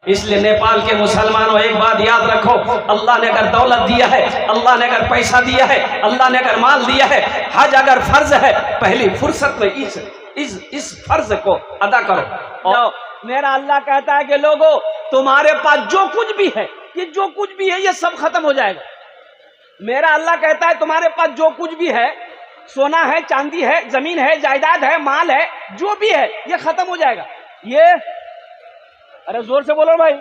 इसलिए नेपाल के मुसलमानों एक बात याद रखो, अल्लाह ने अगर दौलत दिया है, अल्लाह ने अगर पैसा दिया है, अल्लाह ने अगर माल दिया है, हज अगर फर्ज है, पहली फुर्सत में इस फर्ज को अदा करो। और मेरा अल्लाह कहता है कि लोगों तुम्हारे पास जो कुछ भी है, ये जो कुछ भी है ये सब खत्म हो जाएगा। मेरा अल्लाह कहता है तुम्हारे पास जो कुछ भी है, सोना है, चांदी है, जमीन है, जायदाद है, माल है, जो भी है ये खत्म हो जाएगा। ये अरे जोर से बोलो भाई,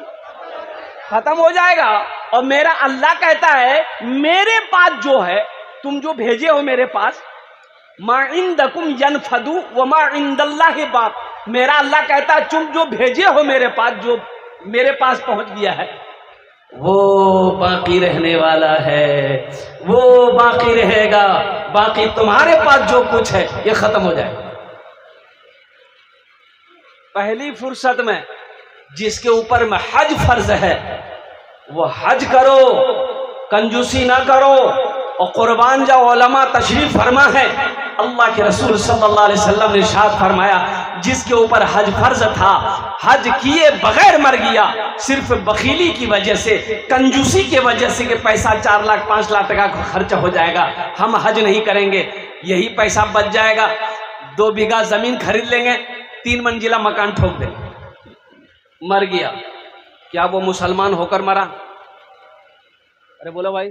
खत्म हो जाएगा। और मेरा अल्लाह कहता है मेरे पास जो है, तुम जो भेजे हो मेरे पास, मा इंदकुम यनफदु व मा इंदल्लाहि बाक। मेरा अल्लाह कहता है तुम जो भेजे हो मेरे पास, जो मेरे पास पहुंच गया है, वो बाकी रहने वाला है, वो बाकी रहेगा। बाकी तुम्हारे पास जो कुछ है ये खत्म हो जाएगा। पहली फुर्सत में जिसके ऊपर में हज फर्ज है वो हज करो, कंजूसी ना करो और कुर्बान जाओ। उलमा तशरीफ फरमा है, अल्लाह के रसूल सल्लल्लाहु अलैहि वसल्लम ने इरशाद फरमाया, जिसके ऊपर हज फर्ज था, हज किए बगैर मर गया, सिर्फ बखीली की वजह से, कंजूसी की वजह से कि पैसा 4 लाख 5 लाख टका का खर्चा हो जाएगा, हम हज नहीं करेंगे, यही पैसा बच जाएगा, 2 बीघा जमीन खरीद लेंगे, 3 मंजिला मकान ठोक देंगे, मर गया। क्या वो मुसलमान होकर मरा? अरे बोलो भाई,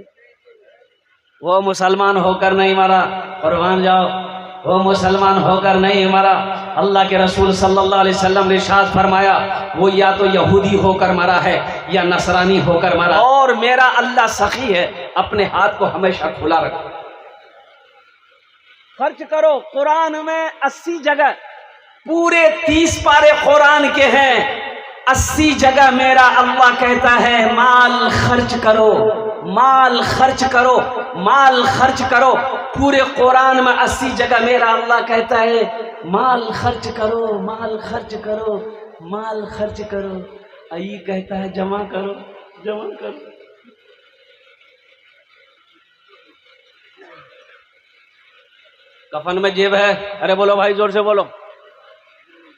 वो मुसलमान होकर नहीं मरा। कुर्बान जाओ, वो मुसलमान होकर नहीं मरा। अल्लाह के रसूल सल्लल्लाहु अलैहि वसल्लम ने इरशाद फरमाया, वो या तो यहूदी होकर मरा है या नसरानी होकर मरा। और मेरा अल्लाह सखी है, अपने हाथ को हमेशा खुला रखो। खर्च करो। कुरान में 80 जगह, पूरे 30 पारे कुरान के हैं, 80 जगह मेरा अल्लाह कहता है माल खर्च करो, माल खर्च करो, माल खर्च करो। पूरे कुरान में 80 जगह मेरा अल्लाह कहता है माल खर्च करो, माल खर्च करो, माल खर्च करो। आई कहता है जमा करो, जमा करो। कफन में जेब है? अरे बोलो भाई, जोर से बोलो।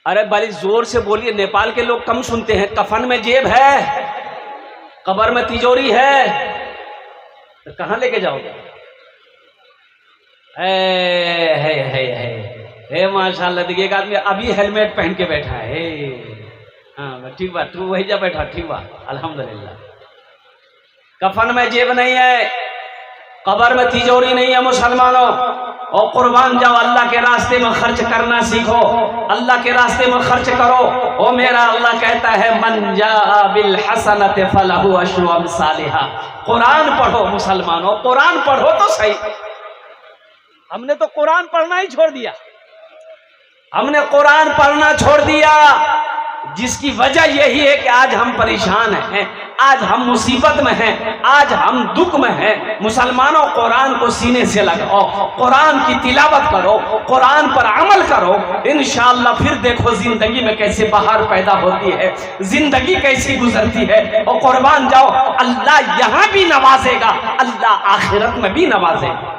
अरे बड़ी जोर से बोलिए, नेपाल के लोग कम सुनते हैं। कफन में जेब है, कब्र में तिजोरी है, तो कहां लेके जाओगे? है माशाल्लाह। देखिए एक आदमी अभी हेलमेट पहन के बैठा है। हाँ ठीक बात, तू वही जा बैठा, ठीक बात, अल्हम्दुलिल्लाह। कफन में जेब नहीं है, कब्र में तिजोरी नहीं है मुसलमानों। और कुर्बान जाओ, अल्लाह के रास्ते में खर्च करना सीखो, अल्लाह के रास्ते में खर्च करो। ओ मेरा अल्लाह कहता है मन जा बिल हसनत फलहु अशरु अमसालिहा। कुरान पढ़ो मुसलमानों, कुरान पढ़ो तो सही। हमने तो कुरान पढ़ना ही छोड़ दिया, हमने कुरान पढ़ना छोड़ दिया, जिसकी वजह यही है कि आज हम परेशान हैं, आज हम मुसीबत में हैं, आज हम दुख में हैं। मुसलमानों, कुरान को सीने से लगाओ, कुरान की तिलावत करो, कुरान पर अमल करो, इंशाअल्लाह फिर देखो जिंदगी में कैसे बहार पैदा होती है, जिंदगी कैसी गुजरती है। और कुर्बान जाओ, अल्लाह यहां भी नवाजेगा, अल्लाह आखिरत में भी नवाजेगा।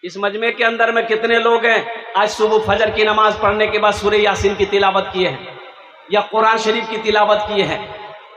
इस मजमे के अंदर में कितने लोग हैं आज सुबह फजर की नमाज पढ़ने के बाद सूरह यासीन की तिलावत किए हैं या कुरान शरीफ की तिलावत किए हैं?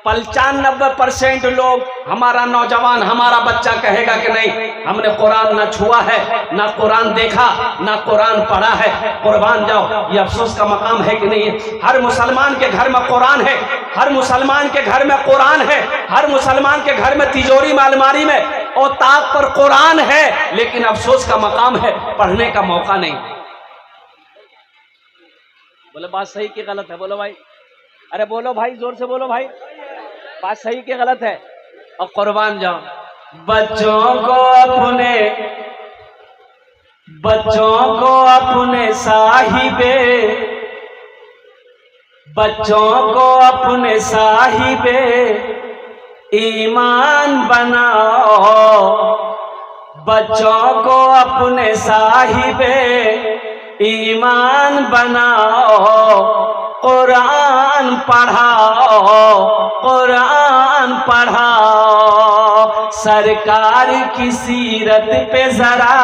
95% लोग, हमारा नौजवान, हमारा बच्चा कहेगा कि नहीं, हमने कुरान ना छुआ है, ना कुरान देखा, ना कुरान पढ़ा है। कुर्बान जाओ, ये अफसोस का मकाम है कि नहीं? हर मुसलमान के घर में कुरान है, हर मुसलमान के घर में कुरान है, हर मुसलमान के घर में तिजोरी में, अलमारी में और ताक पर कुरान है, लेकिन अफसोस का मकाम है, पढ़ने का मौका नहीं। बोले बात सही कि गलत है? बोलो भाई, अरे बोलो भाई, जोर से बोलो भाई, बात सही कि गलत है? और कुर्बान जाओ, बच्चों को अपने साहिबे, बच्चों को अपने साहिबे ईमान बनाओ, बच्चों को अपने साहिबे ईमान बनाओ, कुरान पढ़ाओ, कुरान पढ़ाओ। सरकार की सीरत पे जरा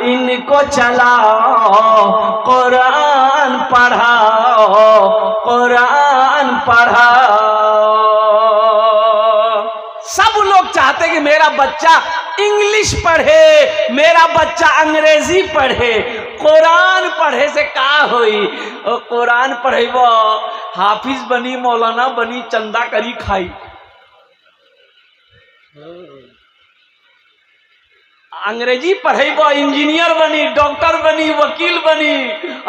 इनको चलाओ, कुरान पढ़ाओ, कुरान पढ़ाओ। सब लोग चाहते कि मेरा बच्चा इंग्लिश पढ़े, मेरा बच्चा अंग्रेजी पढ़े, कुरान पढ़े से का होई। और कुरान पढ़ेब हाफिज बनी, मौलाना बनी, चंदा करी खाई। अंग्रेजी पढ़ेब इंजीनियर बनी, डॉक्टर बनी, वकील बनी,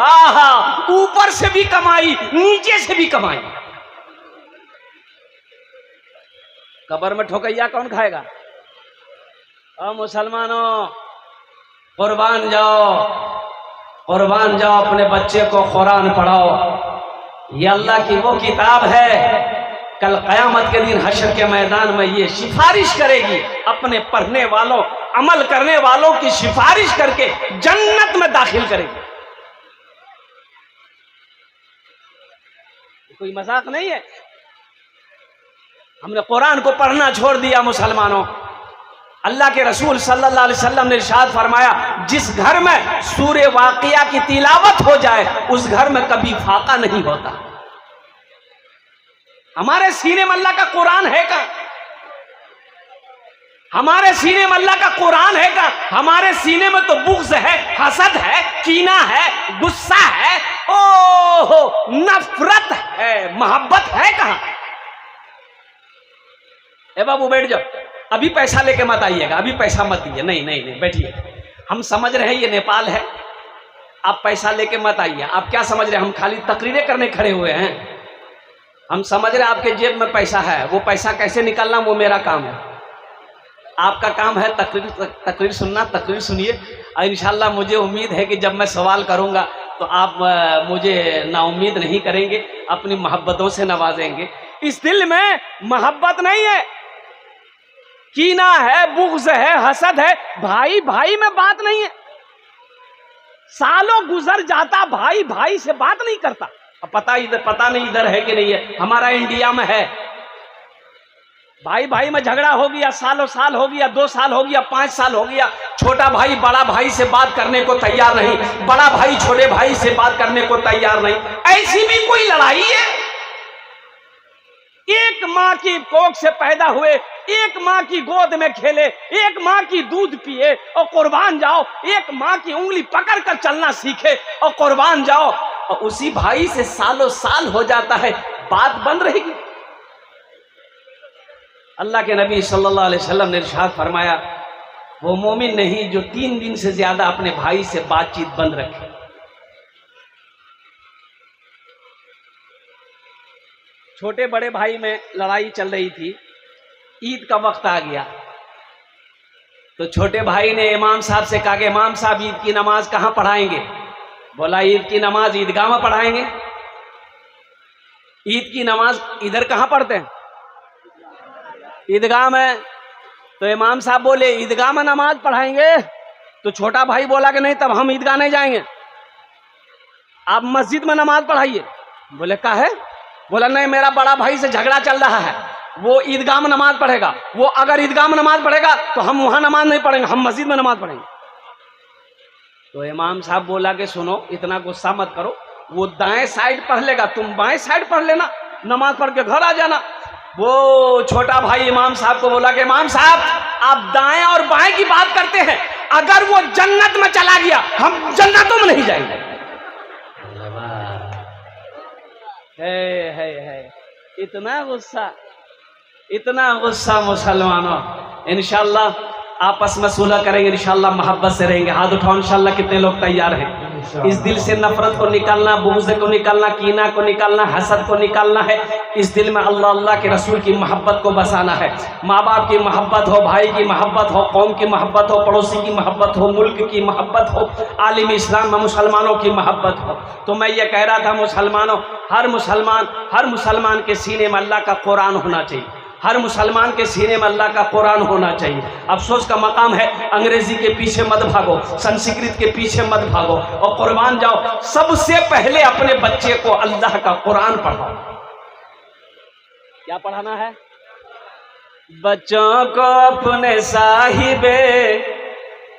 आहा ऊपर से भी कमाई, नीचे से भी कमाई। कब्र में ठोकैया कौन खाएगा? मुसलमानों कुर्बान जाओ, कुर्बान जाओ, अपने बच्चे को कुरान पढ़ाओ। ये अल्लाह की वो किताब है, कल क़यामत के दिन हश्र के मैदान में ये सिफारिश करेगी, अपने पढ़ने वालों, अमल करने वालों की सिफारिश करके जन्नत में दाखिल करेगी। कोई मजाक नहीं है। हमने कुरान को पढ़ना छोड़ दिया मुसलमानों। अल्लाह के रसूल सल्लल्लाहु अलैहि वसल्लम ने इरशाद फरमाया, जिस घर में सूरे वाक़िया की तिलावत हो जाए उस घर में कभी फाका नहीं होता। हमारे सीने में अल्लाह का कुरान है का? हमारे सीने में अल्लाह का कुरान है का? हमारे सीने में तो बुग़्ज़ है, हसद है, कीना है, गुस्सा है, ओहो नफरत है, मोहब्बत है कहां? ए बाबू बैठ जाओ, अभी पैसा लेके मत आइएगा, अभी पैसा मत दीजिए, नहीं नहीं नहीं बैठिए। हम समझ रहे हैं ये नेपाल है, आप पैसा लेके मत आइए। आप क्या समझ रहे हैं हम खाली तकरीरें करने खड़े हुए हैं? हम समझ रहे हैं आपके जेब में पैसा है, वो पैसा कैसे निकालना वो मेरा काम है। आपका काम है तकरीर सुनना, तकरीर सुनिए। और इंशाल्लाह मुझे उम्मीद है कि जब मैं सवाल करूंगा तो आप मुझे नाउम्मीद नहीं करेंगे, अपनी मोहब्बतों से नवाजेंगे। इस दिल में मोहब्बत नहीं है, कीना है, बुग़्ज़ है, हसद है, भाई भाई में बात नहीं है। सालों गुजर जाता, भाई भाई से बात नहीं करता। अब पता नहीं इधर है कि नहीं है, हमारा इंडिया में है। भाई भाई में झगड़ा हो गया, सालों साल हो गया, 2 साल हो गया, 5 साल हो गया, छोटा भाई बड़ा भाई से बात करने को तैयार नहीं, बड़ा भाई छोटे भाई से बात करने को तैयार नहीं। ऐसी भी कोई लड़ाई है? एक माँ की कोख से पैदा हुए, एक माँ की गोद में खेले, एक माँ की दूध पिए और कुर्बान जाओ, एक माँ की उंगली पकड़ कर चलना सीखे और कुर्बान जाओ, और उसी भाई से सालों साल हो जाता है, बात बंद रहेगी? अल्लाह के नबी सल्लल्लाहु अलैहि वसल्लम ने इरशाद फरमाया, वो मोमिन नहीं जो 3 दिन से ज्यादा अपने भाई से बातचीत बंद रखे। छोटे बड़े भाई में लड़ाई चल रही थी, ईद का वक्त आ गया तो छोटे भाई ने इमाम साहब से कहा कि इमाम साहब ईद की नमाज कहाँ पढ़ाएंगे? बोला ईद की नमाज ईदगाह में पढ़ाएंगे। ईद की नमाज इधर कहाँ पढ़ते हैं? ईदगाह में। तो इमाम साहब बोले ईदगाह में नमाज पढ़ाएंगे। तो छोटा भाई बोला कि नहीं, तब हम ईदगाह नहीं जाएंगे, आप मस्जिद में नमाज पढ़ाइए। बोले का है? बोला नहीं, मेरा बड़ा भाई से झगड़ा चल रहा है, वो ईदगाह में नमाज पढ़ेगा, वो अगर ईदगाह में नमाज पढ़ेगा तो हम वहां नमाज नहीं पढ़ेंगे, हम मस्जिद में नमाज पढ़ेंगे। तो इमाम साहब बोला कि सुनो, इतना गुस्सा मत करो, वो दाएं साइड पढ़ लेगा, तुम बाएं साइड पढ़ लेना, नमाज पढ़ के घर आ जाना। वो छोटा भाई इमाम साहब को बोला कि इमाम साहब आप दाएं और बाएं की बात करते हैं, अगर वो जन्नत में चला गया हम जन्नतों में नहीं जाएंगे। है इतना गुस्सा मुसलमानों। इंशाल्लाह आपस में सुलह करेंगे, इंशाल्लाह मोहब्बत से रहेंगे। हाथ उठाओ इंशाल्लाह। कितने लोग तैयार हैं? इस दिल से नफरत को निकालना, बुग़्ज़ को निकालना, कीना को निकालना, हसद को निकालना है। इस दिल में अल्लाह अल्लाह के रसूल की मोहब्बत को बसाना है। माँ बाप की मोहब्बत हो, भाई की मोहब्बत हो, कौम की मोहब्बत हो, पड़ोसी की मोहब्बत हो, मुल्क की मोहब्बत हो, आलिम इस्लाम में मुसलमानों की मोहब्बत हो। तो मैं ये कह रहा था मुसलमानों, हर मुसलमान के सीने में अल्लाह का कुरान होना चाहिए, हर मुसलमान के सीने में अल्लाह का कुरान होना चाहिए। अफसोस का मकाम है, अंग्रेजी के पीछे मत भागो, संस्कृत के पीछे मत भागो और कुर्बान जाओ। सबसे पहले अपने बच्चे को अल्लाह का कुरान पढ़ाओ। क्या पढ़ाना है? बच्चों को अपने साहिबे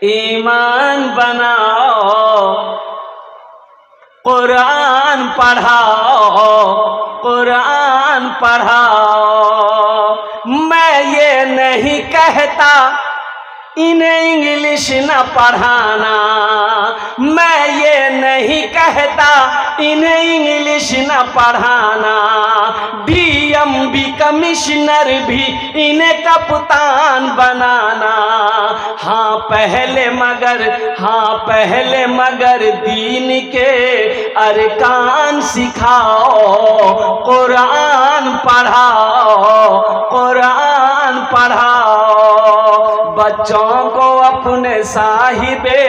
ईमान बनाओ, कुरान पढ़ाओ, कुरान कुरान पढ़ाओ। मैं ये नहीं कहता इन्हें इंग्लिश न पढ़ाना, मैं ये नहीं कहता इन्हें इंग्लिश न पढ़ाना, डीएम भी कमिश्नर भी इन्हें कप्तान बनाना। हाँ पहले मगर दीन के अरकान सिखाओ, कुरान पढ़ाओ, कुरान पढ़ाओ। बच्चों को अपने साहिबे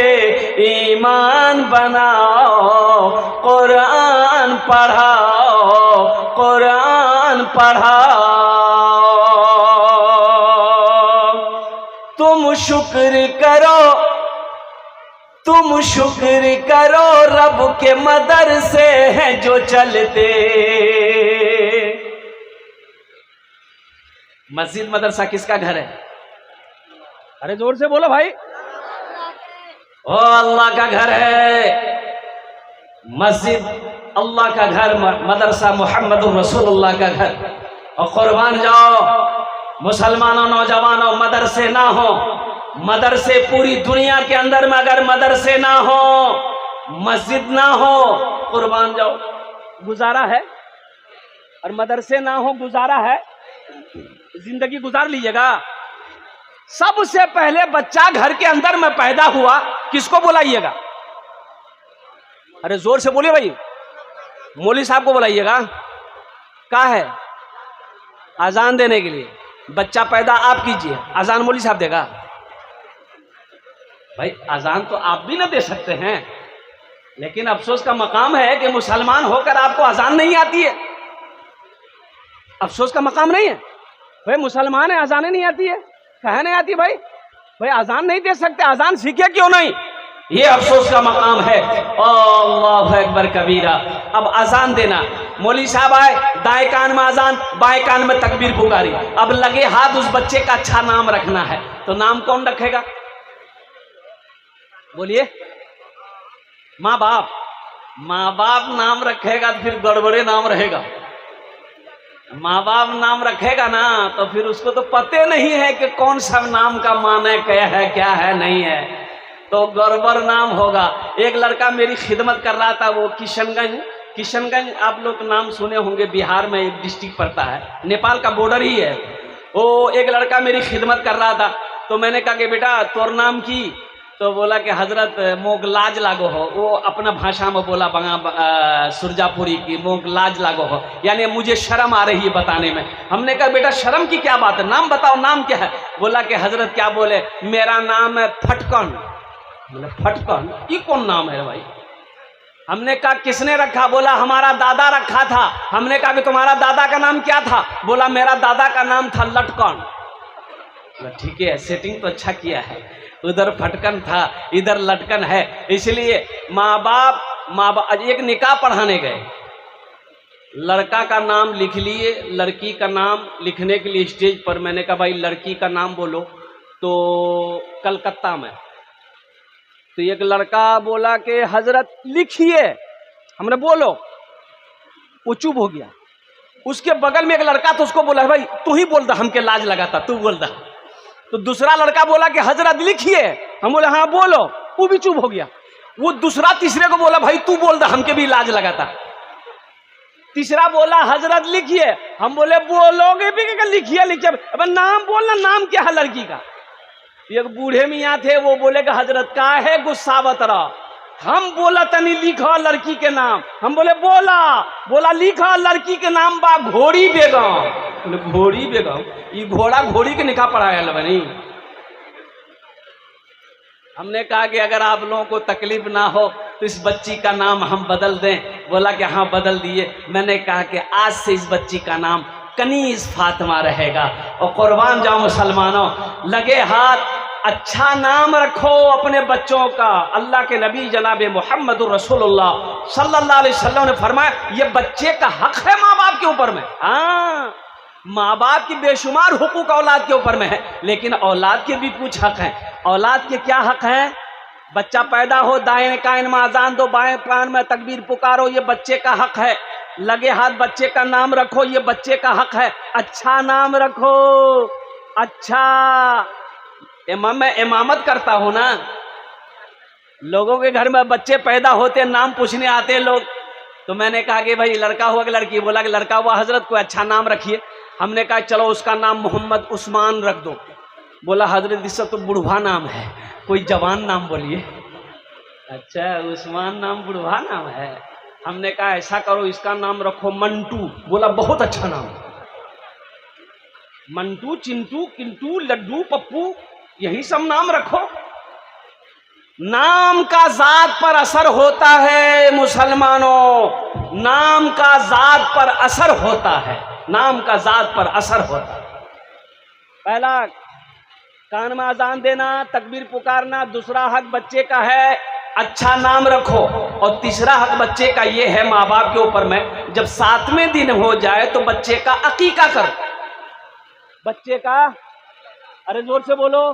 ईमान बनाओ, कुरान पढ़ाओ, कुरान पढ़ाओ। तुम शुक्र करो रब के मदरसे हैं जो चलते। मस्जिद मदरसा किसका घर है? अरे जोर से बोलो भाई। ओ अल्लाह का घर है। मस्जिद अल्लाह का घर, मदरसा मोहम्मदुर रसूलुल्लाह का घर। और कुर्बान जाओ मुसलमानों, नौजवानों, मदरसे ना हो, मदरसे पूरी दुनिया के अंदर में अगर मदरसे ना हो, मस्जिद ना हो, कुर्बान जाओ गुजारा है। और मदरसे ना हो गुजारा है, जिंदगी गुजार लीजिएगा। सबसे पहले बच्चा घर के अंदर में पैदा हुआ, किसको बुलाइएगा? अरे जोर से बोलिए भाई। मौलवी साहब को बुलाइएगा। क्या है? अजान देने के लिए। बच्चा पैदा आप कीजिए, अजान मौलवी साहब देगा? भाई अजान तो आप भी ना दे सकते हैं, लेकिन अफसोस का मकाम है कि मुसलमान होकर आपको अजान नहीं आती है। अफसोस का मकाम नहीं है भाई, मुसलमान है अजान नहीं आती है। कहे नहीं आती भाई? भाई अजान नहीं दे सकते, अजान सीखे क्यों नहीं? ये अफसोस का मकाम है। अल्लाहु अकबर कबीरा। अब अजान देना, मौलवी साहब आए, दाएं कान में अजान, बाएं कान में तकबीर पुकारी। अब लगे हाथ उस बच्चे का अच्छा नाम रखना है, तो नाम कौन रखेगा? बोलिए। माँ बाप। माँ बाप नाम रखेगा तो फिर गड़बड़े नाम रहेगा। माँ बाप नाम रखेगा ना तो फिर उसको तो पते नहीं है कि कौन सा नाम का माने क्या है नहीं है, तो गड़बड़ नाम होगा। एक लड़का मेरी खिदमत कर रहा था, वो किशनगंज आप लोग नाम सुने होंगे, बिहार में एक डिस्ट्रिक्ट पड़ता है, नेपाल का बॉर्डर ही है। वो एक लड़का मेरी खिदमत कर रहा था, तो मैंने कहा कि बेटा तोर नाम की? तो बोला कि हजरत मोग लाज लागो हो। वो अपना भाषा में बोला, सुरजापुरी की, मोग लाज लागो हो, यानी मुझे शर्म आ रही है बताने में। हमने कहा बेटा शर्म की क्या बात है, नाम बताओ, नाम क्या है? बोला कि हजरत क्या बोले, मेरा नाम है फटकन। बोला फटकन, ये कौन नाम है भाई? हमने कहा किसने रखा? बोला हमारा दादा रखा था। हमने कहा कि तुम्हारा दादा का नाम क्या था? बोला मेरा दादा का नाम था लटकन। ठीक है, सेटिंग तो अच्छा किया है, उधर फटकन था इधर लटकन है। इसलिए माँ बाप एक निकाह पढ़ाने गए, लड़का का नाम लिख लिए, लड़की का नाम लिखने के लिए स्टेज पर मैंने कहा भाई लड़की का नाम बोलो। तो कलकत्ता में तो एक लड़का बोला कि हजरत लिखिए। हमने बोलो, वो चुप हो गया। उसके बगल में एक लड़का तो उसको बोला भाई तू ही बोल दा, हमके लाज लगाता, तू बोल दा। तो दूसरा लड़का बोला कि हजरत लिखिए। हम बोले हाँ बोलो, वो भी चुप हो गया। वो दूसरा तीसरे को बोला भाई तू बोल दा, हमके भी लाज लगाता। तीसरा बोला हजरत लिखिए। हम बोले बोलोगे भी कि लिखिए लिखिए, अब नाम बोलना, नाम क्या है लड़की का? एक बूढ़े मियाँ थे, वो बोले कि हजरत का है गुस्सावत रहा, हम बोला तनी लिखा लड़की के नाम। हम बोले बोला लिखा लड़की के नाम बा घोड़ी बेगम। घोड़ी बेगम, ये घोड़ा घोड़ी के निकाह पढ़ाया बनी। हमने कहा कि अगर आप लोगों को तकलीफ ना हो तो इस बच्ची का नाम हम बदल दें। बोला कि हाँ बदल दिए। मैंने कहा कि आज से इस बच्ची का नाम कनीज फातिमा रहेगा। और कुर्बान जाओ मुसलमानों, लगे हाथ, अच्छा नाम रखो अपने बच्चों का। अल्लाह के नबी जनाब मोहम्मदुर रसूलुल्लाह सल्लल्लाहु अलैहि वसल्लम ने फरमाया ये बच्चे का हक है माँ बाप के ऊपर में। हाँ, माँ बाप की बेशुमार हुकूक औलाद के ऊपर में है, लेकिन औलाद के भी कुछ हक हैं। औलाद के क्या हक हैं? बच्चा पैदा हो, दाएं कान में अजान दो, बाएं कान में तकबीर पुकारो, ये बच्चे का हक है। लगे हाथ बच्चे का नाम रखो, ये बच्चे का हक है, अच्छा नाम रखो। अच्छा मैं इमामत करता हूं ना, लोगों के घर में बच्चे पैदा होते नाम पूछने आते हैं लोग, तो मैंने कहा कि भाई लड़का हुआ कि लड़की, बोला कि लड़का हुआ हजरत कोई अच्छा नाम रखिए। हमने कहा चलो उसका नाम मोहम्मद उस्मान रख दो। बोला हजरत इससे तो बुढ़वा नाम है, कोई जवान नाम बोलिए। अच्छा उस्मान नाम बुढ़वा नाम है। हमने कहा ऐसा करो इसका नाम रखो मंटू। बोला बहुत अच्छा नाम, मंटू, चिंटू, किंटू, लड्डू, पप्पू, यही सब नाम रखो। नाम का जात पर असर होता है मुसलमानों, नाम का जात पर असर होता है, नाम का जात पर असर होता है। पहला कान में अजान देना, तकबीर पुकारना, दूसरा हक बच्चे का है अच्छा नाम रखो, और तीसरा हक बच्चे का ये है माँ बाप के ऊपर में, जब 7वें दिन हो जाए तो बच्चे का अकीका करो। बच्चे का, अरे जोर से बोलो,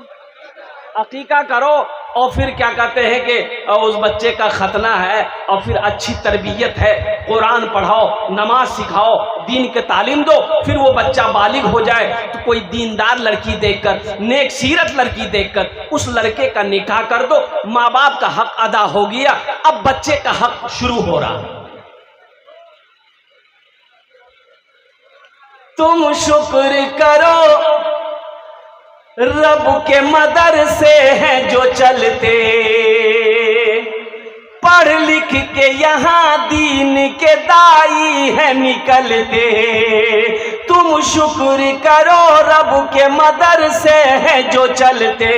अकीका करो। और फिर क्या कहते हैं कि उस बच्चे का खतना है, और फिर अच्छी तरबियत है, कुरान पढ़ाओ, नमाज सिखाओ, दीन के तालीम दो। फिर वो बच्चा बालिग हो जाए तो कोई दीनदार लड़की देखकर, नेक सीरत लड़की देखकर उस लड़के का निकाह कर दो। माँ बाप का हक अदा हो गया, अब बच्चे का हक शुरू हो रहा। तुम शुक्र करो रब के मदरसे हैं जो चलते, पढ़ लिख के यहाँ दीन के दाई है निकलते। तुम शुक्र करो रब के मदरसे हैं जो चलते,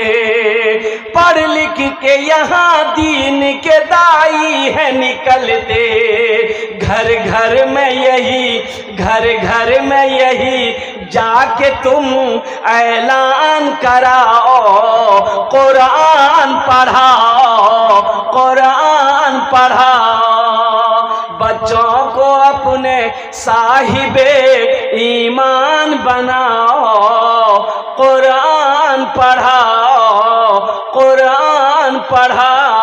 पढ़ लिख के यहाँ दीन के दाई है निकलते। घर घर में यही, घर घर में यही जाके तुम ऐलान कराओ, कुरान पढ़ाओ, कुरान पढ़ाओ। बच्चों को अपने साहिबे ईमान बनाओ, कुरान पढ़ाओ, कुरान पढ़ाओ।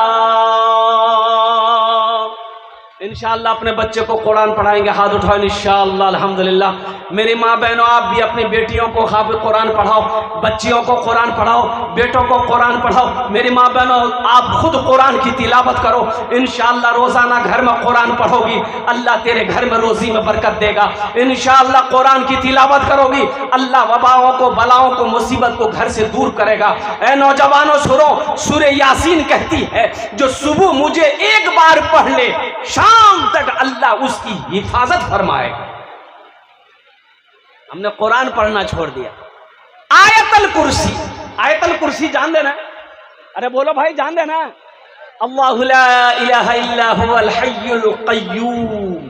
इंशाअल्लाह अपने बच्चे को कुरान पढ़ाएंगे, हाथ उठाओ इंशाअल्लाह। अल्हम्दुलिल्लाह। मेरी माँ बहनों, आप भी अपनी बेटियों को हाफिज़ कुरान पढ़ाओ, बच्चियों को कुरान पढ़ाओ, बेटों को कुरान पढ़ाओ। मेरी माँ बहनों, आप खुद कुरान की तिलावत करो, इंशाअल्लाह रोज़ाना घर में कुरान पढ़ोगी, अल्लाह तेरे घर में रोज़ी में बरकत देगा। इंशाअल्लाह कुरान की तिलावत करोगी, अल्लाह वबाओं को, बलाओं को, मुसीबत को घर से दूर करेगा। ऐ नौजवानों सुनो, सूरह यासीन कहती है जो सुबह मुझे एक बार पढ़ ले, शाम तक अल्लाह उसकी हिफाजत फरमाएगा। हमने कुरान पढ़ना छोड़ दिया। आयतल कुर्सी, आयतल कुर्सी जान देना, अरे बोलो भाई जान देना। अल्लाहु ला इलाहा इल्ला हुवल हय्युल क़य्यूम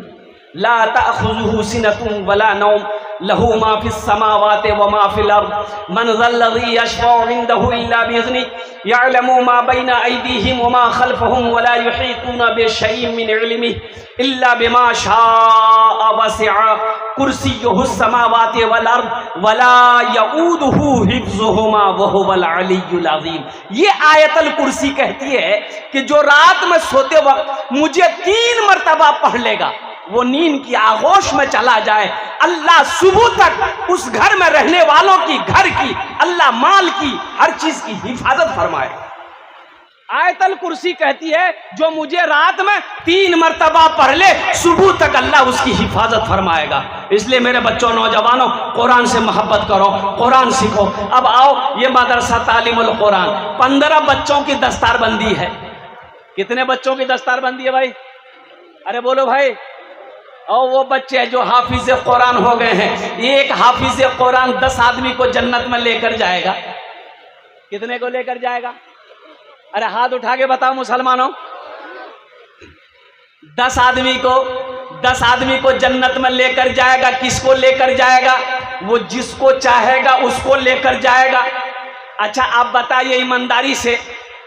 ला तअख़ुज़ुहु सिनतुन वला नौम लहू मा फिस समावाति व मा फिल अर्द मन ज़ल्लज़ी यशफ़अउ इंदहु इल्ला बिइज़्निही यअलमु मा बैना अयदीहिम व मा ख़ल्फ़हुम व ला युहीतूना बिशैइन मिन इल्मिही इल्ला बिमा शाअ वसिअ कुर्सियुहुस समावाति वल अर्द व ला यऊदुहु हिफ़्ज़ुहुमा व हुवल अलिय्युल अज़ीम। ये आयतल कुर्सी कहती है कि जो रात में सोते वक्त मुझे 3 मरतबा पढ़ लेगा, वो नींद की आगोश में चला जाए, अल्लाह सुबह तक उस घर में रहने वालों की, घर की, अल्लाह माल की, हर चीज की हिफाजत फरमाए। आयतल कुर्सी कहती है जो मुझे रात में 3 मरतबा पढ़ ले, सुबह तक अल्लाह उसकी हिफाजत फरमाएगा। इसलिए मेरे बच्चों, नौजवानों, कुरान से मोहब्बत करो, कुरान सीखो। अब आओ, ये मदरसा तालीमुल कुरान 15 बच्चों की दस्तारबंदी है। कितने बच्चों की दस्तारबंदी है भाई? अरे बोलो भाई। और वो बच्चे जो हाफिज कुरान हो गए हैं, एक हाफिज कुरान 10 आदमी को जन्नत में लेकर जाएगा। कितने को लेकर जाएगा? अरे हाथ उठा के बताओ मुसलमानों। 10 आदमी को जन्नत में लेकर जाएगा। किसको लेकर जाएगा? वो जिसको चाहेगा उसको लेकर जाएगा। अच्छा आप बताइए ईमानदारी से,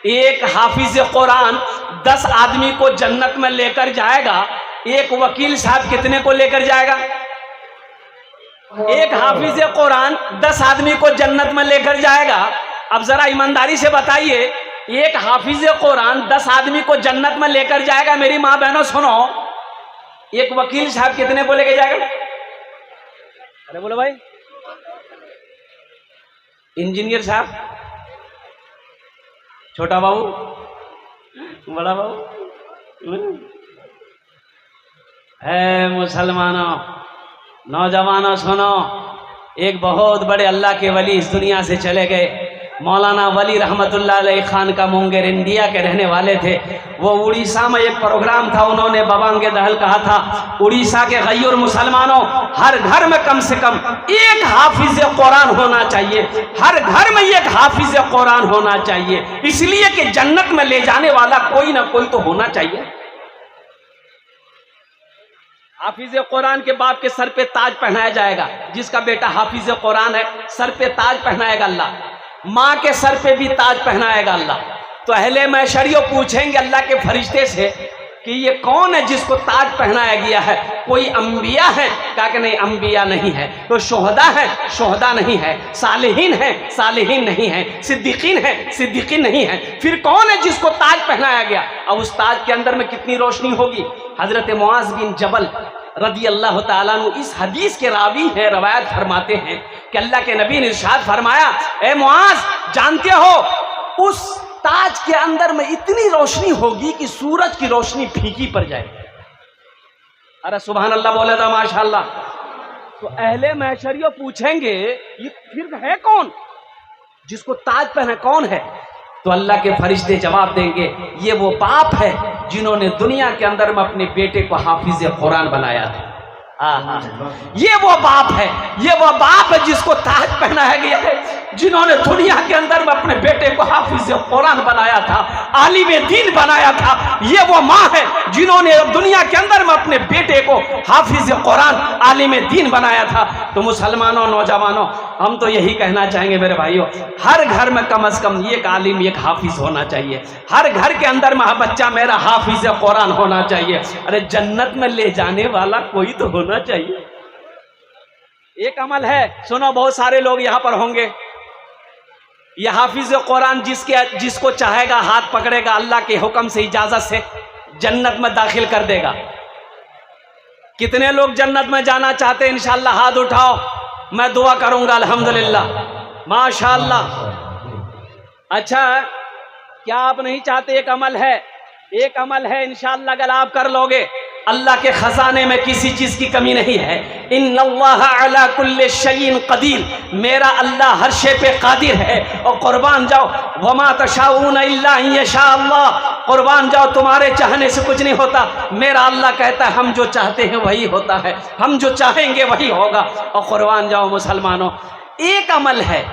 एक हाफिज कुरान 10 आदमी को जन्नत में लेकर जाएगा, एक वकील साहब कितने को लेकर जाएगा? एक हाफिज कुरान 10 आदमी को जन्नत में लेकर जाएगा। अब जरा ईमानदारी से बताइए, एक हाफिज कुरान 10 आदमी को जन्नत में लेकर जाएगा। मेरी माँ बहनों सुनो, एक वकील साहब कितने बोले के जाएगा? अरे बोलो भाई। इंजीनियर साहब, छोटा बाबू, बड़ा बाबू। है मुसलमानों, नौजवानों सुनो, एक बहुत बड़े अल्लाह के वली इस दुनिया से चले गए। मौलाना वली रहमतुल्लाह अलैह खान का मुंगेर इंडिया के रहने वाले थे। वो उड़ीसा में एक प्रोग्राम था, उन्होंने बबांगे दहल कहा था, उड़ीसा के गैर मुसलमानों, हर घर में कम से कम एक हाफिज कुरान होना चाहिए, हर घर में एक हाफिज कुरान होना चाहिए, इसलिए कि जन्नत में ले जाने वाला कोई ना कोई तो होना चाहिए। हाफिज कुरान के बाप के सर पे ताज पहनाया जाएगा, जिसका बेटा हाफिज कुरान है सर पे ताज पहनाएगा अल्लाह, माँ के सर पे भी ताज पहनाएगा अल्लाह। तो अहले महशरियों पूछेंगे अल्लाह के फरिश्ते से कि ये कौन है जिसको ताज पहनाया गया है? कोई अंबिया है? कहा कि नहीं, अंबिया नहीं है। तो शोहदा है? शोहदा नहीं है। सालिहीन है? सालिहीन नहीं है। सिद्दीकीन है? सिद्दीकीन नहीं है। फिर कौन है जिसको ताज पहनाया गया? अब उस ताज के अंदर में कितनी रोशनी होगी? हजरत मुआज बिन जबल रदी अल्लाह ताला अन्हु इस हदीस के रावी हैं, रवायत फरमाते हैं कि अल्लाह के नबी ने इरशाद फरमाया, ए मुआज, जानते हो उस ताज के अंदर में इतनी रोशनी होगी कि सूरज की रोशनी फीकी पड़ जाए। अरे सुभान अल्लाह बोले तो माशाअल्लाह। तो अहले महशरियों पूछेंगे ये फिर है कौन जिसको ताज पहना, कौन है? तो अल्लाह के फरिश्ते जवाब देंगे, ये वो बाप है जिन्होंने दुनिया के अंदर में अपने बेटे को हाफिज कुरान बनाया था। ये वो बाप है, ये वो बाप है जिसको ताज पहनाया गया है, जिन्होंने दुनिया के अंदर में अपने बेटे को हाफिज कुरान बनाया था, आलिम दीन बनाया था। ये वो माँ है जिन्होंने दुनिया के अंदर में अपने बेटे को हाफिज कुरान, आलिम दीन बनाया था। तो मुसलमानों, नौजवानों, हम तो यही कहना चाहेंगे मेरे भाइयों, हर घर में कम से कम एक आलिम, एक हाफिज होना चाहिए। हर घर के अंदर में बच्चा मेरा हाफिज कुरान होना चाहिए। अरे जन्नत में ले जाने वाला कोई तो होना चाहिए। एक अमल है, सुनो, बहुत सारे लोग यहां पर होंगे, यह हाफिज कुरान जिसको चाहेगा हाथ पकड़ेगा, अल्लाह के हुक्म से, इजाजत से जन्नत में दाखिल कर देगा। कितने लोग जन्नत में जाना चाहते हैं? इंशाअल्लाह हाथ उठाओ, मैं दुआ करूंगा। अल्हम्दुलिल्लाह, माशाअल्लाह। अच्छा, क्या आप नहीं चाहते? एक अमल है, एक अमल है, इंशाअल्लाह अगर आप कर लोगे, अल्लाह के खजाने में किसी चीज की कमी नहीं है। इन्नल्लाह अला कुल्ले शैइन कदीर, मेरा अल्लाह हर शे पे कादिर है। और कुर्बान जाओ, वमा तशाऊन इल्ला यशाअल्लाह, कुर्बान जाओ, तुम्हारे चाहने से कुछ नहीं होता। मेरा अल्लाह कहता है हम जो चाहते हैं वही होता है, हम जो चाहेंगे वही होगा। और कुर्बान जाओ मुसलमानों, एक अमल है,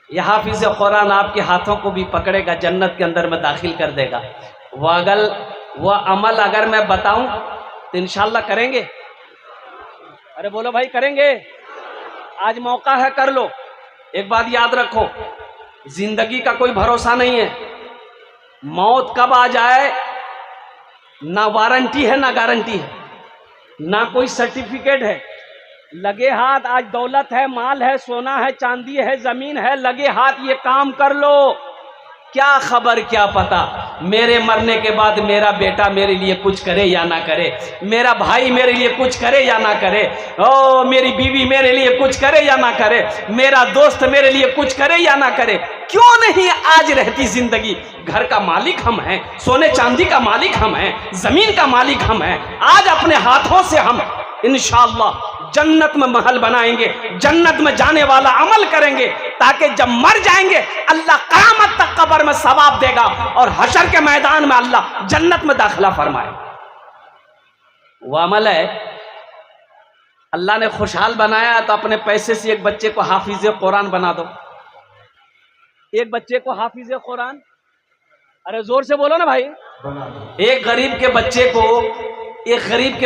यह हाफिज कुरान आपके हाथों को भी पकड़ेगा, जन्नत के अंदर में दाखिल कर देगा। वह अमल अगर मैं बताऊं तो इंशाअल्लाह करेंगे? अरे बोलो भाई, करेंगे? आज मौका है, कर लो। एक बात याद रखो, जिंदगी का कोई भरोसा नहीं है, मौत कब आ जाए ना वारंटी है ना गारंटी है, ना कोई सर्टिफिकेट है। लगे हाथ, आज दौलत है, माल है, सोना है, चांदी है, जमीन है, लगे हाथ ये काम कर लो। क्या खबर, क्या पता मेरे मरने के बाद मेरा बेटा मेरे लिए कुछ करे या ना करे, मेरा भाई मेरे लिए कुछ करे या ना करे, ओ मेरी बीवी मेरे लिए कुछ करे या ना करे, मेरा दोस्त मेरे लिए कुछ करे या ना करे। क्यों नहीं आज रहती जिंदगी? घर का मालिक हम हैं, सोने चांदी का मालिक हम हैं, जमीन का मालिक हम हैं। आज अपने हाथों से हम इंशाअल्लाह जन्नत में महल बनाएंगे, जन्नत में जाने वाला अमल करेंगे, ताकि जब मर जाएंगे अल्लाह क़यामत तक कब्र में सवाब देगा और हशर के मैदान में अल्लाह जन्नत में दाखिला फरमाए। वो अमल है, अल्लाह ने खुशहाल बनाया तो अपने पैसे से एक बच्चे को हाफिज कुरान बना दो। एक बच्चे को हाफिज कुरान, अरे जोर से बोलो ना भाई। एक गरीब के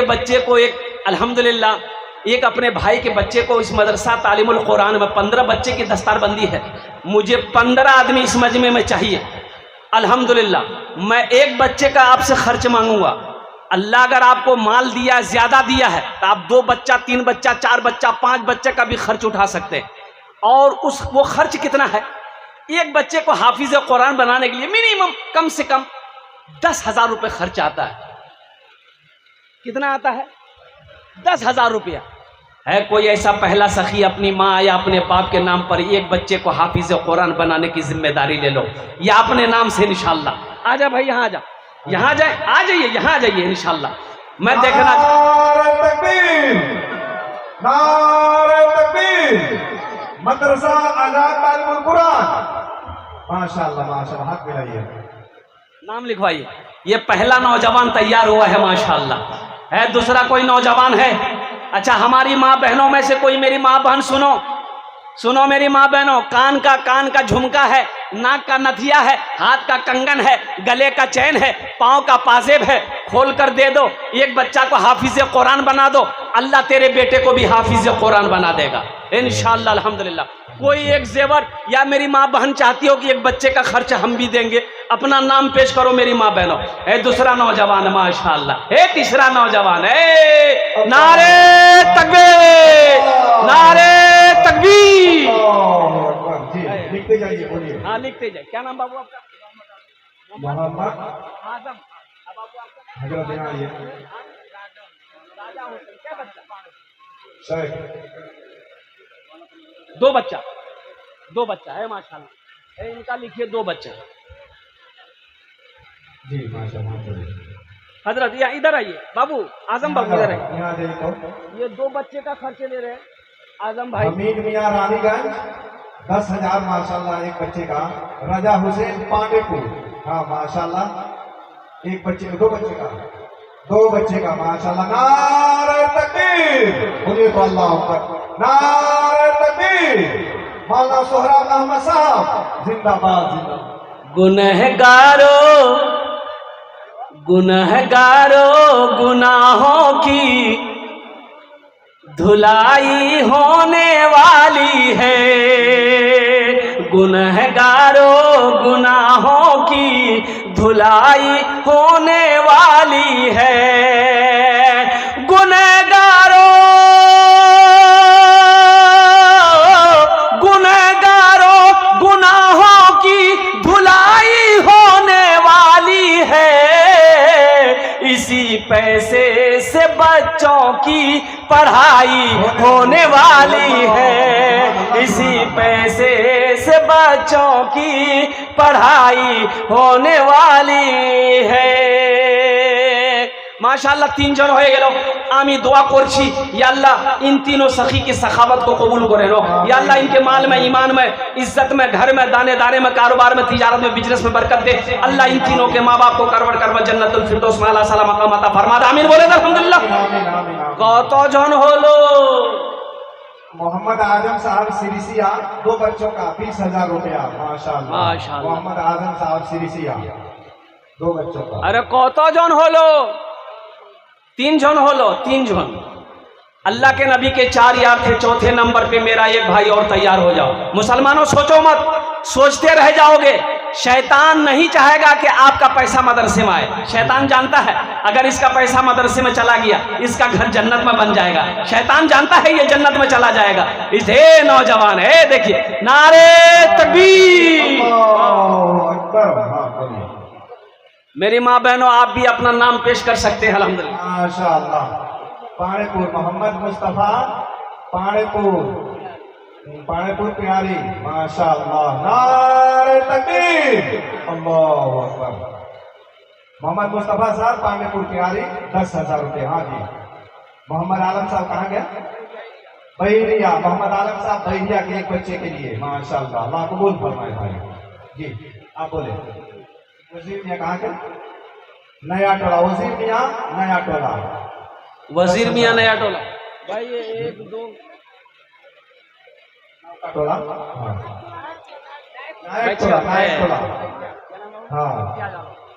बच्चे को एक अल्हम्दुलिल्लाह, एक अपने भाई के बच्चे को इस मदरसा तालीमुल कुरान में 15 बच्चे की दस्तारबंदी है, मुझे 15 आदमी इस मजमे में चाहिए। अल्हम्दुलिल्लाह, मैं एक बच्चे का आपसे खर्च मांगूंगा। अल्लाह अगर आपको माल दिया, ज्यादा दिया है, तो आप 2 बच्चा, 3 बच्चा, 4 बच्चा, 5 बच्चे का भी खर्च उठा सकते हैं। और वो खर्च कितना है? एक बच्चे को हाफिज कुरान बनाने के लिए मिनिमम कम से कम 10,000 रुपये खर्च आता है। कितना आता है? 10,000 रुपया। है कोई ऐसा पहला सखी अपनी माँ या अपने बाप के नाम पर एक बच्चे को हाफिज कुरान बनाने की जिम्मेदारी ले लो, या अपने नाम से इंशाल्लाह। आजा भाई, यहाँ आजा, यहाँ जाए, आ जाइए, यहाँ आ जाइए इंशाल्लाह। मैं देखना नारे तकबीर, नारे तकबीर। मदरसा आजाद तालिमुल कुरान, माशाअल्लाह माशाअल्लाह, हाथ मिलाइए। नाम लिखवाइए। ये पहला नौजवान तैयार हुआ है माशाल्लाह। है दूसरा कोई नौजवान है? अच्छा, हमारी माँ बहनों में से कोई, मेरी माँ बहन सुनो, सुनो मेरी माँ बहनों, कान का झुमका है, नाक का नथिया है, हाथ का कंगन है, गले का चैन है, पाँव का पाजेब है, खोल कर दे दो। एक बच्चा को हाफिज कुरान बना दो, अल्लाह तेरे बेटे को भी हाफिज कुरान बना देगा इंशाअल्लाह अल्हम्दुलिल्लाह। कोई एक जेवर, या मेरी माँ बहन चाहती हो कि एक बच्चे का खर्च हम भी देंगे, अपना नाम पेश करो मेरी माँ बहनों। है दूसरा नौजवान माशाअल्लाह, है तीसरा नौजवान है। नारे तकबीर, नारे तकबीर। अल्लाहु अकबर। जी लिखते जाइए, बोलिए। हाँ लिखते जाए। क्या नाम बाबू आपका? मोहम्मद आजम। बाबू आपका? हजरत यहाँ आइए। राजा हुसैन। क्या बच्चा? शेख। दो बच्चा है माशाल्लाह। है इनका लिखिए, 2 बच्चे। जी माशाअल्लाह। हजरत यहाँ इधर आइए बाबू, आजम बाबू इधर आइए। यहाँ आ जाइए। तो ये 2 बच्चे का खर्च ले रहे हैं आजम भाई। हमीद मियाँ रानीगंज 10,000 माशाल्लाह एक बच्चे का। रजा हुसैन पांडेपुर, हाँ माशाल्लाह एक बच्चे, 2 बच्चे का माशाल्लाह। नारे तकबीर, बोलिए तो अल्लाह अकबर। नारे तकबीर। मौलाना सोहराब अहमद साहब जिंदाबाद, जिंदाबाद। गुनहगारों गुनाहों की धुलाई होने वाली है। गुनहगारों गुनाहों की धुलाई होने वाली है। गुनहगारों गुनाहों की धुलाई होने वाली है। इसी पैसे से बच्चों की पढ़ाई होने वाली है। इसी पैसे से बच्चों की पढ़ाई होने वाली है माशाअल्लाह। 3 জন হয়ে গেল। আমি দোয়া করছি या अल्लाह इन तीनों सखी की सखावत को कबूल करे लो या अल्लाह। इनके माल में, ईमान में, इज्जत में, घर में, दाने दाने में, कारोबार में, तिजारत में, बिजनेस में बरकत दे अल्लाह। इन तीनों के माँ बाप को करवट करवा जन्नतुल फिरदौस में आला साला मकाम अता फरमा दे। आमीन बोले अल्हम्दुलिल्लाह। आमीन, आमीन, आमीन। কতজন হলো? मोहम्मद आजम साहब सिरिसिया 2 बच्चों का 20,000 रुपया माशाअल्लाह। माशाअल्लाह। मोहम्मद आजम साहब सिरिसिया 2 बच्चों का। अरे কতজন হলো? 3 জন হলো, 3 জন। अल्लाह के नबी के 4 यार थे, चौथे नंबर पे मेरा एक भाई और तैयार हो जाओ। मुसलमानों सोचो मत, सोचते रह जाओगे। शैतान नहीं चाहेगा कि आपका पैसा मदरसे में आए। शैतान जानता है अगर इसका पैसा मदरसे में चला गया इसका घर जन्नत में बन जाएगा। शैतान जानता है ये जन्नत में चला जाएगा। इसे नौजवान है, देखिए नारे तकबीर। अल्लाहु अकबर। हाँ बोलिए। मेरी माँ बहनों, आप भी अपना नाम पेश कर सकते हैं अल्हम्दुलिल्लाह। माशाअल्लाह। पाणेपुर मोहम्मद मुस्तफा, पाणेपुर प्यारी माशाअल्लाह। नारे तकबीर, अल्लाहु अकबर। मोहम्मद मुस्तफा साहब पाणेपुर प्यारी 10,000 रुपये। हाँ जी। मोहम्मद आलम साहब कहाँ गया? बहरिया। मोहम्मद आलम साहब बहरिया के एक बच्चे के लिए माशाअल्लाह। अल्लाह कबूल फरमाए भाई। जी आप बोले। वजीर मियाँ कहाँ के? नया टोला। वजीर मियाँ नया टोला। वजीर मियाँ नया टोला। भाई ये 1 2 टोला। हाँ। नायक टोला, नायक टोला। हाँ।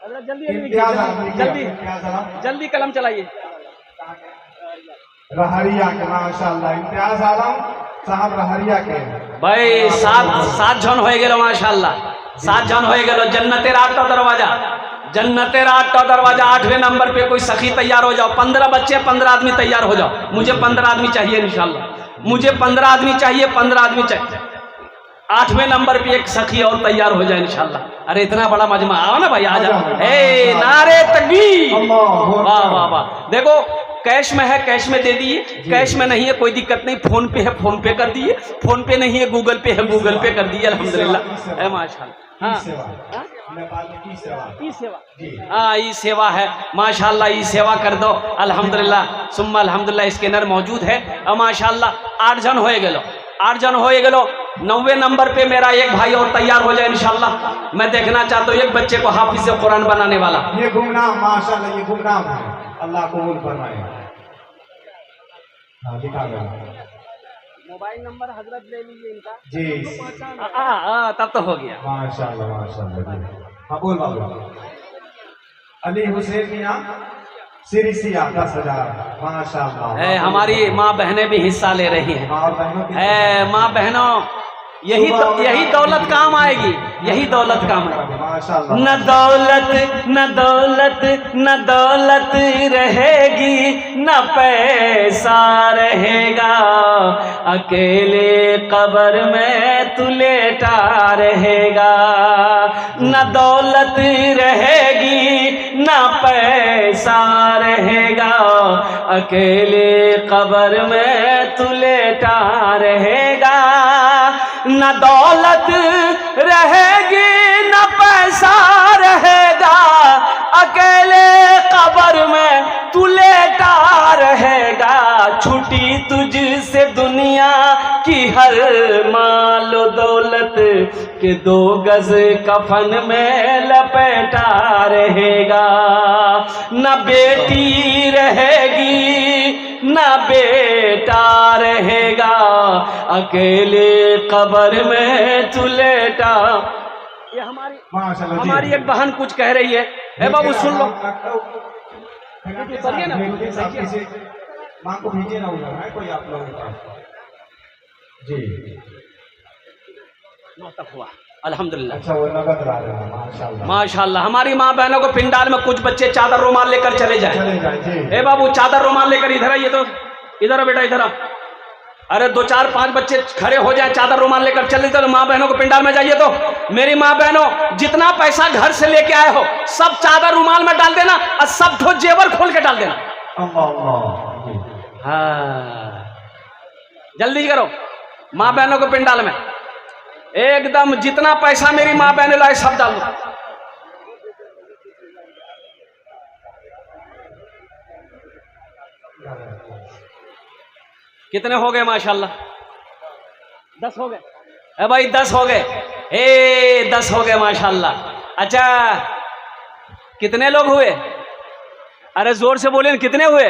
हजरत जल्दी जल्दी इम्तियाज आलम लिखिए। जल्दी इम्तियाज आलम जल्दी कलम चलाइए। रहरिया के माशाअल्लाह। इम्तियाज आलम साहब रहरिया के। भाई 7 জন হয়ে গেল माशाअल्लाह। 7 জন হয়ে গেল। जन्नतेर 8টা दरवाजा, जन्नतेर 8টা दरवाजा। 8वें नंबर पे कोई सखी तैयार हो जाओ। 15 बच्चे, 15 आदमी तैयार हो जाओ। मुझे 15 आदमी चाहिए इंशाअल्लाह। मुझे 15 आदमी चाहिए, 15 आदमी चाहिए। 8वें नंबर पे एक सखी और तैयार हो जाए इंशाल्लाह। अरे इतना बड़ा मजमा, आओ ना भाई, आ जा। ए नारे तकबीर, वाह वाह वाह। देखो कैश में है, कैश में दे दिए, कैश में नहीं है कोई दिक्कत नहीं, फोन पे है फोन पे कर दिए, फोन पे नहीं है गूगल पे है गूगल पे कर दिए, अल्हम्दुलिल्लाह। ए माशाल्लाह। हाँ ई सेवा, हाँ ई सेवा है माशाल्लाह, ई सेवा कर दो अल्हम्दुलिल्लाह, सुम्मा अल्हम्दुलिल्लाह। स्कैनर मौजूद है और माशाल्लाह 8 जन होए गेलो, 8 जन होए गेलो। 9वें नंबर पे मेरा एक भाई और तैयार हो जाए इंशाल्लाह। मैं देखना चाहता हूँ एक बच्चे को हाफिज कुरान बनाने वाला। ये गुमनाम माशाल्लाह, ये गुमनाम है, अल्लाह कबूल फरमाए। हाँ दिखा दो, मोबाइल नंबर हजरत ले लीजिए इनका जी। तब तो हो गया। माशाल्लाह माशाल्लाह जी। हाँ बोल बाबू। अली हुसैन मियां सिरिसिया 10,000 माशाल्लाह। हमारी माँ बहनें भी हिस्सा ले रही हैं। माँ बहनों की है माँ बहनों, यही दौलत काम आएगी, यही दौलत काम आएगी। माशाल्लाह। न दौलत न दौलत न दौलत रहेगी, न पैसा रहेगा, अकेले कब्र में तू लेटा रहेगा। न दौलत रहेगी न पैसा रहेगा, अकेले कब्र में तू लेटा रहेगा। न दौलत रहेगी न पैसा रहेगा, अकेले कब्र में तू लेटा रहेगा। छुटी तुझसे दुनिया की हर मालो दौलत के 2 गज कफन में लपेटा रहेगा। न बेटी रहेगी न बेटा रहेगा, अकेले कब्र में तू लेटा। ये हमारी एक बहन कुछ कह रही है। ए बाबू सुन लो, करिए ना, माँ को भेजिए ना, उधर है कोई आप लोगों के पास? जी हुआ अल्हम्दुलिल्लाह। अच्छा वो नगद ला रहे हैं, माशाल्लाह माशाल्लाह। हमारी माँ बहनों को पिंडाल में कुछ बच्चे चादर रुमाल लेकर चले जाए। जी। ए बाबू चादर रुमाल लेकर इधर आइए, तो इधर आ बेटा, इधर आ। अरे 2 4 5 बच्चे खड़े हो जाए, चादर रुमाल लेकर चले जाओ, माँ बहनों को पिंडाल में जाइए। तो मेरी माँ बहनों, जितना पैसा घर से लेके आए हो सब चादर रुमाल में डाल देना और सब ठो जेवर खोल के डाल देना। हाँ जल्दी करो, माँ बहनों को पिंडाल में एकदम जितना पैसा मेरी माँ बहने लाए सब डाल दो। कितने हो गए माशाल्लाह? 10 हो गए। ए भाई 10 हो गए, 10 हो गए माशाल्लाह। अच्छा कितने लोग हुए? अरे जोर से बोले, कितने हुए?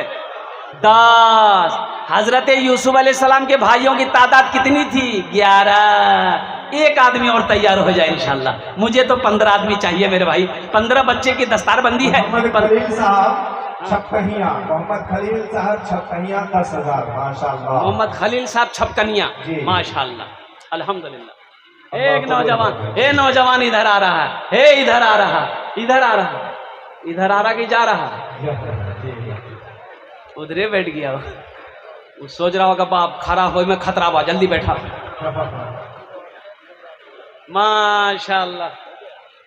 10। हजरत यूसुफ अलैहिस्सलाम के भाइयों की तादाद कितनी थी? 11। एक आदमी और तैयार हो जाए इंशाल्लाह। मुझे तो 15 आदमी चाहिए मेरे भाई, 15 बच्चे की दस्तारबंदी है। मोहम्मद खलील साहब छपकहिया, मोहम्मद खलील साहब छपकहिया 10,000 माशाल्लाह। मोहम्मद खलील साहब छपकनिया माशाल्लाह, अल्हम्दुलिल्लाह। एक नौजवान इधर आ रहा है, इधर आ रहा, इधर आ रहा, इधर आ रहा कि जा रहा? उधरे बैठ गया वो सोच रहा होगा बाप खड़ा हो में खतरा बा, जल्दी बैठा। माशाल्लाह।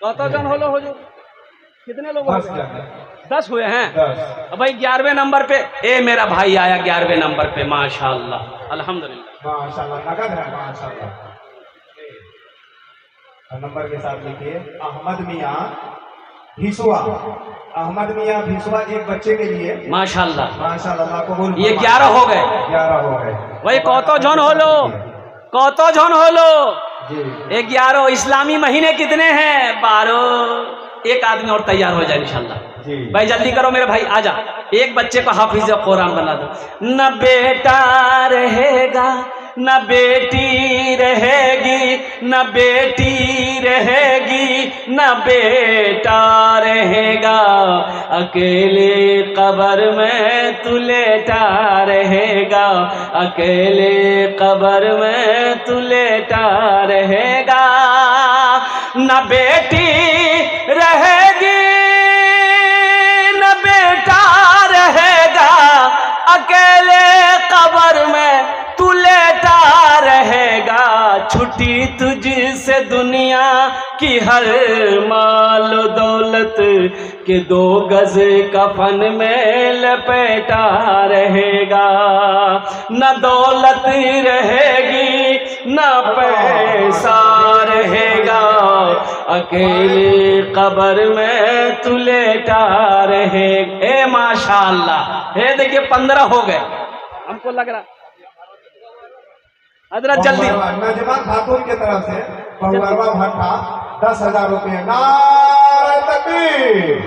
कत जन होलो हो जो? कितने लोग? 10 हुए हैं। भाई 11वें नंबर पे मेरा भाई आया 11वें नंबर पे माशाल्लाह, अल्हम्दुलिल्लाह माशाल्लाह। नगद है माशाल्लाह। नंबर के साथ लिखिए अहमद मियां भिसुआ, अहमद मियां भिसुआ एक बच्चे के लिए माशाल्लाह माशाल्लाह कबूल। ये 11 हो गए। 11 हो गए भाई कतो जन होलो, कतो जन होलो? 11। इस्लामी महीने कितने हैं? 12। एक आदमी और तैयार हो जाए इंशाल्लाह। भाई जल्दी करो मेरे भाई, आजा। एक बच्चे को हाफिज कुरान बना दो। न बेटा रहेगा न बेटी रहेगी, न बेटी रहेगी न बेटा रहेगा, अकेले कब्र में तू लेटा रहेगा, अकेले कब्र में तू लेटा रहेगा। न बेटी रहेगी न बेटा रहेगा, अकेले कब्र में तू लेटा रहेगा। छुट्टी तुझसे दुनिया की हर माल दौलत के 2 गज कफन में लपेटा रहेगा। न दौलत रहेगी न पैसा रहेगा, अकेले कब्र में तू लेटा रहेगा। ए माशाअल्लाह, हे देखिए 15 हो गए, हमको लग रहा हजरत जल्दी। नजमा खातून की तरफ से बहुअरबा भट्टा 10,000 रुपये। नारे तकबीर,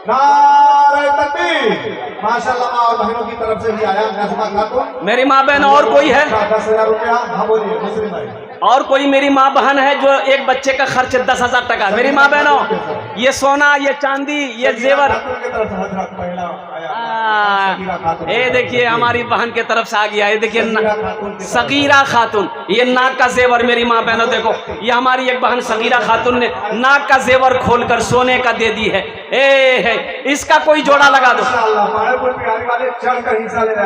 नारे तकबीर। माशाल्लाह और बहनों की तरफ से भी आया नजमा खातून। मेरी माँ बहन और कोई है? 10,000 रुपया। हाँ बोलिए मुस्लिम भाई। और कोई मेरी माँ बहन है जो एक बच्चे का खर्च 10,000 टका? मेरी माँ बहनों, ये सोना, ये चांदी, ये जेवर, ये देखिए हमारी बहन के तरफ से आ गया। ये देखिए सगीरा खातून, ये नाक का जेवर। मेरी माँ बहनों देखो, ये हमारी एक बहन सगीरा खातून ने नाक का जेवर खोलकर सोने का दे दी है। इसका कोई जोड़ा लगा दो,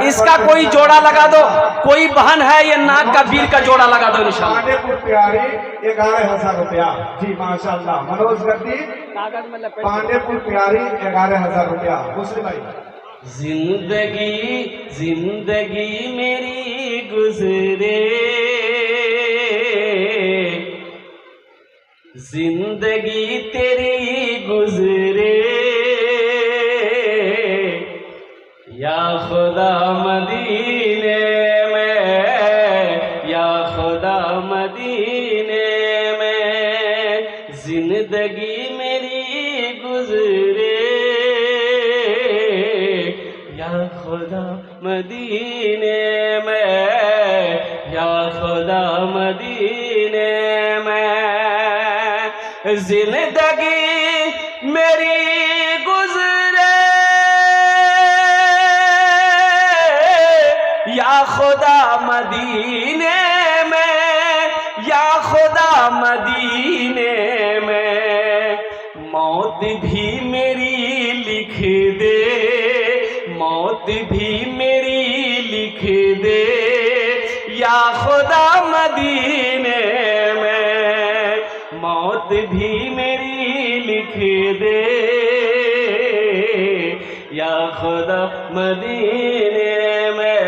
इसका कोई जोड़ा लगा दो। कोई बहन है ये नाक का बीर का जोड़ा लगा दो इंशाल्लाह। पांडेपुर प्यारी 11,000 रुपया। जी माशाल्लाह। मनोज गद्दी कागज में लपेट। पांडेपुर प्यारी 11,000 रुपया। मुस्लिम भाई। जिंदगी जिंदगी मेरी गुजरे, जिंदगी तेरी गुजरे, या खुदा मदीने में, या खुदा मदीने में जिंदगी मेरी गुजरे, या खुदा मदीने में, या खुदा मदीने में जिंदगी मेरी गुजरे, या खुदा मदीने में, या खुदा मदीने में मौत भी मेरी लिख दे, मौत भी मेरी लिख दे, या खुदा मदीने में मौत भी मेरी लिख दे, या खुदा मदीने में,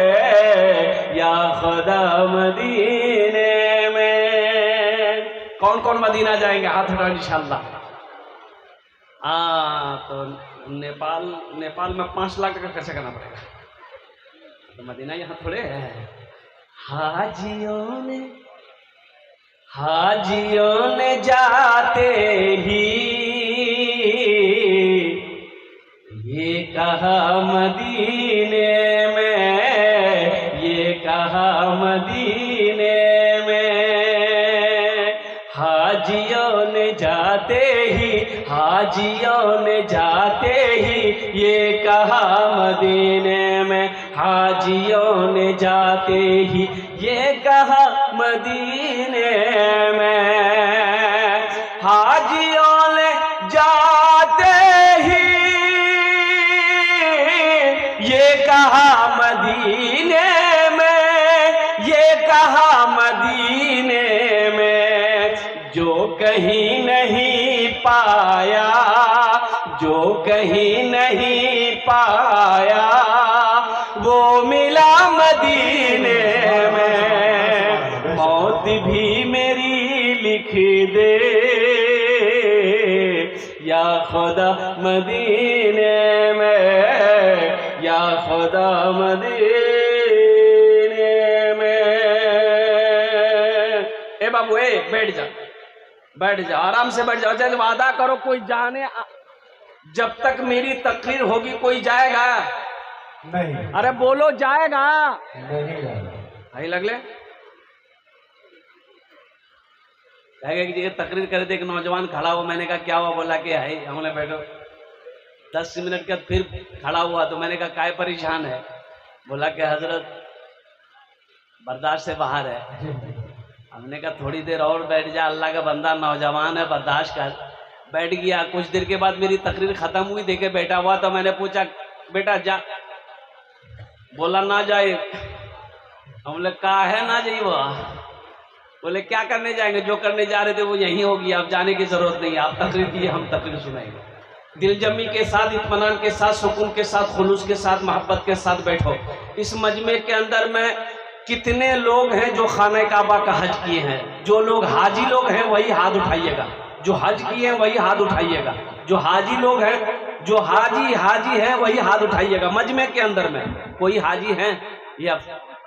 या खुदा मदीने में। कौन कौन मदीना जाएंगे? हाथ उठाओ इंशाल्लाह। तो नेपाल में 5 लाख का खर्चा करना पड़ेगा, तो मदीना यहाँ थोड़े है। हाजियों ने जाते ही ये कहा मदीने में, ये कहा मदीने में। हाजियों ने जाते ही, हाजियों ने जाते ही ये कहा मदीने में, हाजियों ने जाते ही ये कहा मदीने में। हाजियों ने जाते ही ये कहा मदीने में, ये कहा मदीने में। जो कहीं नहीं पाया, जो कहीं नहीं पाया वो मिला मदीने में। मौत भी मेरी लिख दे, या खुदा मदीने में, या खुदा मदीने में। ए बाबू ए बैठ जा, बैठ जा, आराम से बैठ जाओ। जब वादा करो कोई जाने, जब तक मेरी तकरीर होगी कोई जाएगा नहीं? अरे बोलो जाएगा नहीं भाई लगले कि जगह तकरीर करे थे, एक नौजवान खड़ा हुआ। मैंने कहा क्या हुआ? बोला कि है हमने बैठो। 10 मिनट के बाद फिर खड़ा हुआ, तो मैंने कहा काय परेशान है? बोला कि हजरत बर्दाश्त से बाहर है। हमने कहा थोड़ी देर और बैठ जा, अल्लाह का बंदा नौजवान है, बर्दाश्त कर। बैठ गया। कुछ देर के बाद मेरी तकरीर खत्म हुई, देखे बैठा हुआ, तो मैंने पूछा बेटा जा? बोला ना जाए। हमने कहा है ना जाइए। बोले क्या करने जाएंगे, जो करने जा रहे थे वो यही होगी, आप जाने की जरूरत नहीं है, आप तकरीर दिए, हम तकरीर सुनाएंगे। दिलजमी के साथ, इत्मीनान के साथ, सुकून के साथ, खुलूस के साथ, मोहब्बत के साथ बैठो। इस मजमे के अंदर में कितने लोग हैं जो खाने काबा का हज किए हैं? जो लोग हाजी लोग हैं वही हाथ उठाइएगा, जो हज किए हैं वही हाथ उठाइएगा, जो हाजी लोग हैं, जो हाजी हैं वही हाथ उठाइएगा। मजमे के अंदर में कोई हाजी हैं या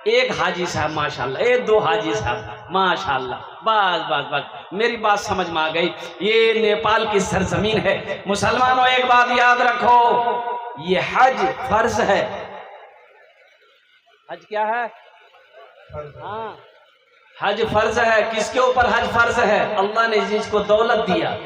एक हाजी साहब माशाल्लाह, एक दो हाजी साहब माशाल्लाह, बस मेरी बात समझ में आ गई। ये नेपाल की सरजमीन है। मुसलमानों एक बात याद रखो, ये हज फर्ज है। हज क्या है? हाँ, हज फर्ज है। किसके ऊपर हज फर्ज है? अल्लाह ने जिसको दौलत दिया,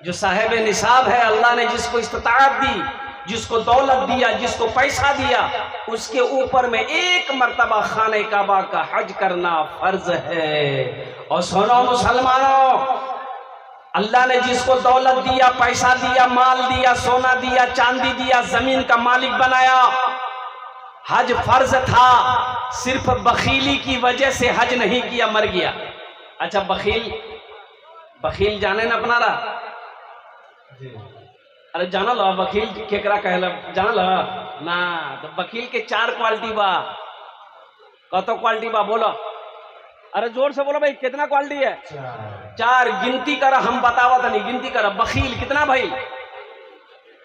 जो साहिब निसाब है, अल्लाह ने जिसको इस्तिताअत दी, जिसको दौलत दिया, जिसको पैसा दिया, उसके ऊपर में एक मर्तबा खाने काबा का हज करना फर्ज है। और सुनो मुसलमानों, अल्लाह ने जिसको दौलत दिया, पैसा दिया, माल दिया, सोना दिया, चांदी दिया, जमीन का मालिक बनाया, हज फर्ज था। सिर्फ बखीली की वजह से हज नहीं किया, मर गया। अच्छा, बखील जाने न अपना रहा? अरे जाना लो वकील केकरा कहला, जाना लो ना? तो वकील के 4 क्वालिटी बा। कतो क्वालिटी बा बोलो? अरे जोर से बोलो भाई, कितना क्वालिटी है? 4 गिनती कर, हम बतावा नहीं, गिनती कर। बखील कितना भाई?